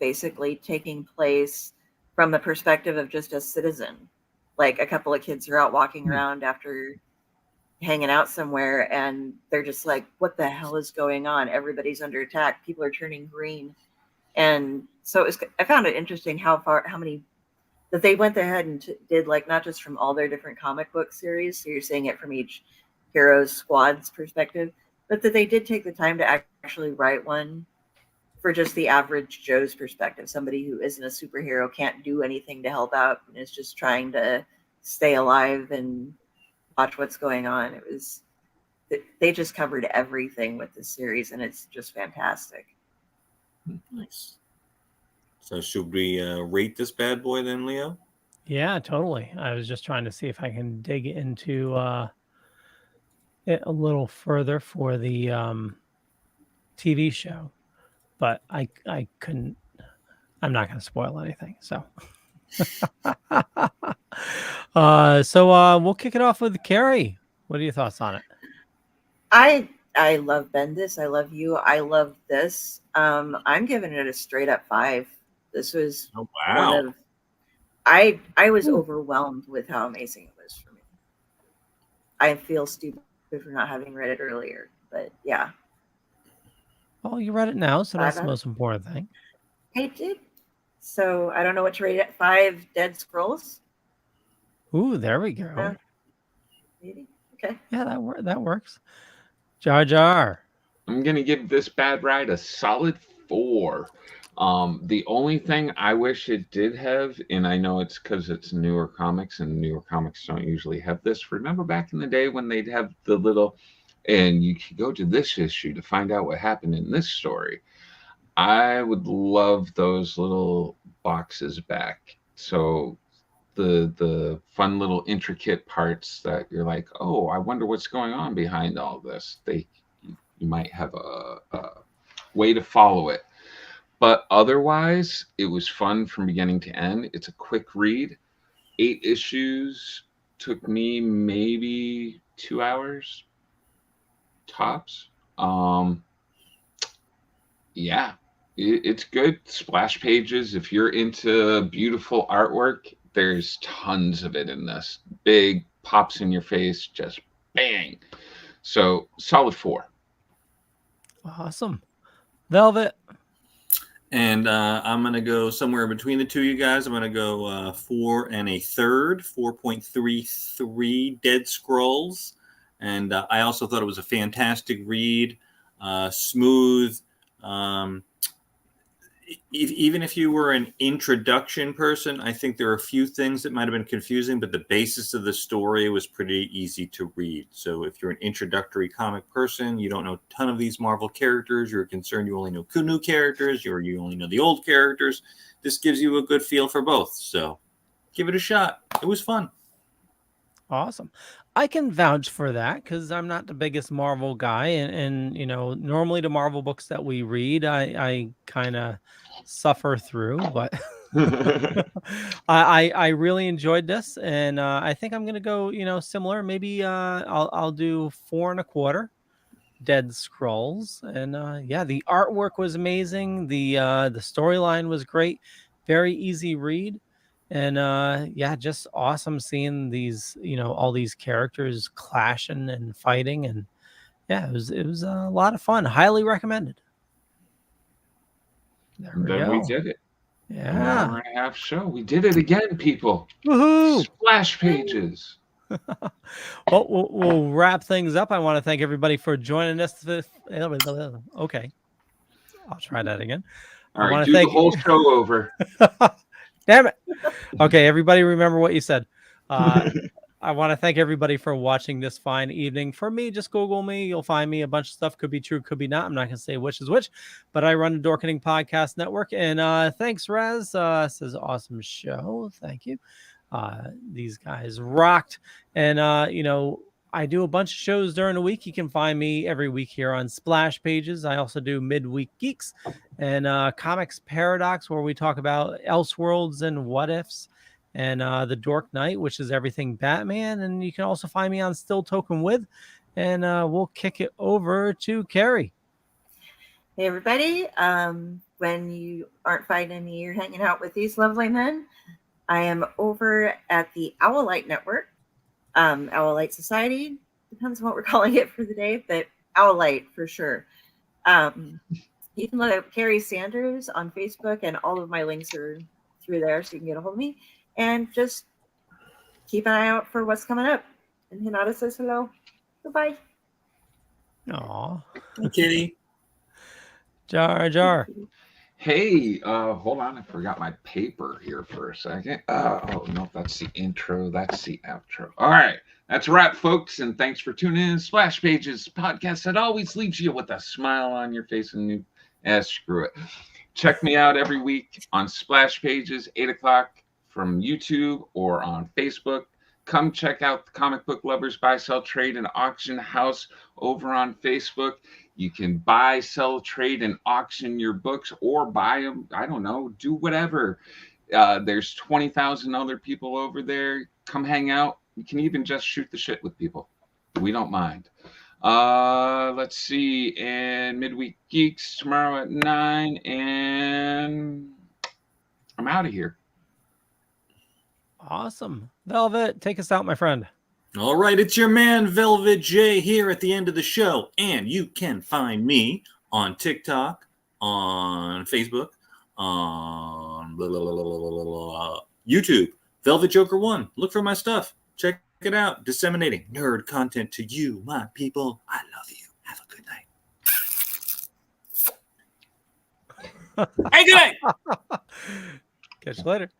Speaker 7: basically taking place from the perspective of just a citizen. Like, a couple of kids are out walking around after hanging out somewhere, and they're just like, what the hell is going on? Everybody's under attack. People are turning green. And so I found it interesting how many that they went ahead and did, like, not just from all their different comic book series, so you're seeing it from each hero's squad's perspective, but that they did take the time to actually write one for just the average Joe's perspective, somebody who isn't a superhero, can't do anything to help out, and is just trying to stay alive and watch what's going on. They just covered everything with this series, and it's just fantastic.
Speaker 8: Nice. So should we rate this bad boy then, Leo?
Speaker 6: Yeah, totally. I was just trying to see if I can dig into it a little further for the TV show, but I couldn't. I'm not going to spoil anything, so. So we'll kick it off with Carrie. What are your thoughts on it?
Speaker 7: I love Bendis. I love you. I love this. I'm giving it a straight up 5. This was I was overwhelmed with how amazing it was for me. I feel stupid for not having read it earlier, but yeah.
Speaker 6: Well, you read it now, so that's the most important thing.
Speaker 7: I did. So I don't know what to rate it. 5 Dead Scrolls.
Speaker 6: Ooh, there we go.
Speaker 7: Maybe. Okay.
Speaker 6: Yeah, that works. Jar Jar.
Speaker 3: I'm gonna give this bad ride a solid 4. The only thing I wish it did have, and I know it's because it's newer comics, and newer comics don't usually have this. Remember back in the day when they'd have the little, and you could go to this issue to find out what happened in this story. I would love those little boxes back. So the fun little intricate parts that you're like, oh, I wonder what's going on behind all this. You might have way to follow it. But otherwise, it was fun from beginning to end. It's a quick read. 8 issues, took me maybe 2 hours tops. Yeah, it's good. Splash pages. If you're into beautiful artwork, there's tons of it in this. Big pops in your face, just bang. So solid 4.
Speaker 6: Awesome. Velvet.
Speaker 8: And I'm going to go somewhere between the two of you guys. I'm going to go 4 1/3, 4.33 Dead Scrolls. And I also thought it was a fantastic read, smooth. Even if you were an introduction person, I think there are a few things that might have been confusing, but the basis of the story was pretty easy to read. So if you're an introductory comic person, you don't know a ton of these Marvel characters, you're concerned you only know new characters, or you only know the old characters, this gives you a good feel for both. So give it a shot. It was fun.
Speaker 6: Awesome. I can vouch for that because I'm not the biggest Marvel guy, and you know, normally the Marvel books that we read, I kind of suffer through, but I really enjoyed this, and I think I'm gonna go, you know, similar. Maybe I'll do 4 1/4 Dead Scrolls, and yeah, the artwork was amazing. The storyline was great, very easy read. And yeah, just awesome seeing these, you know, all these characters clashing and fighting, and yeah, it was a lot of fun. Highly recommended. There we
Speaker 3: Then
Speaker 6: go.
Speaker 3: we did it.
Speaker 6: Yeah.
Speaker 3: An hour-and-a-half show. We did it again, people.
Speaker 6: Woohoo!
Speaker 3: Splash pages.
Speaker 6: Well, we'll wrap things up. I want to thank everybody for joining us. Okay, I'll try that again.
Speaker 3: All right, do the whole show over.
Speaker 6: Damn it. Okay, everybody remember what you said. I want to thank everybody for watching this fine evening. For me, just Google me. You'll find me. A bunch of stuff could be true, could be not. I'm not going to say which is which, but I run the Dorkening Podcast Network. And thanks, Raz. Says awesome show. Thank you. These guys rocked. And, you know, I do a bunch of shows during the week. You can find me every week here on Splash Pages. I also do Midweek Geeks and Comics Paradox, where we talk about Elseworlds and What Ifs, and the Dork Knight, which is everything Batman. And you can also find me on Still Token With, and we'll kick it over to Carrie.
Speaker 7: Hey, everybody. When you aren't finding me, you're hanging out with these lovely men. I am over at the Owlite Network. Owlite Society, depends on what we're calling it for the day, but Owlite for sure. You can look up Carrie Sanders on Facebook, and all of my links are through there, so you can get a hold of me. And just keep an eye out for what's coming up. And Hinata says hello. Goodbye.
Speaker 6: Aw.
Speaker 8: Kitty.
Speaker 6: Jar.
Speaker 3: Hey, hold on. I forgot my paper here for a second. Oh, no, that's the intro. That's the outro. All right. That's a wrap, folks. And thanks for tuning in. Splash Pages podcast that always leaves you with a smile on your face and screw it. Check me out every week on Splash Pages, 8 o'clock from YouTube or on Facebook. Come check out the Comic Book Lovers Buy, Sell, Trade, and Auction House over on Facebook. You can buy, sell, trade, and auction your books, or buy them. I don't know. Do whatever. There's 20,000 other people over there. Come hang out. You can even just shoot the shit with people. We don't mind. Let's see. And Midweek Geeks tomorrow at 9. And I'm out of here.
Speaker 6: Awesome. Velvet, take us out, my friend.
Speaker 8: All right, it's your man Velvet J here at the end of the show, and you can find me on TikTok, on Facebook, on YouTube, Velvet Joker 1. Look for my stuff. Check it out. Disseminating nerd content to you, my people. I love you. Have a good night. Hey, good night.
Speaker 6: Catch you later.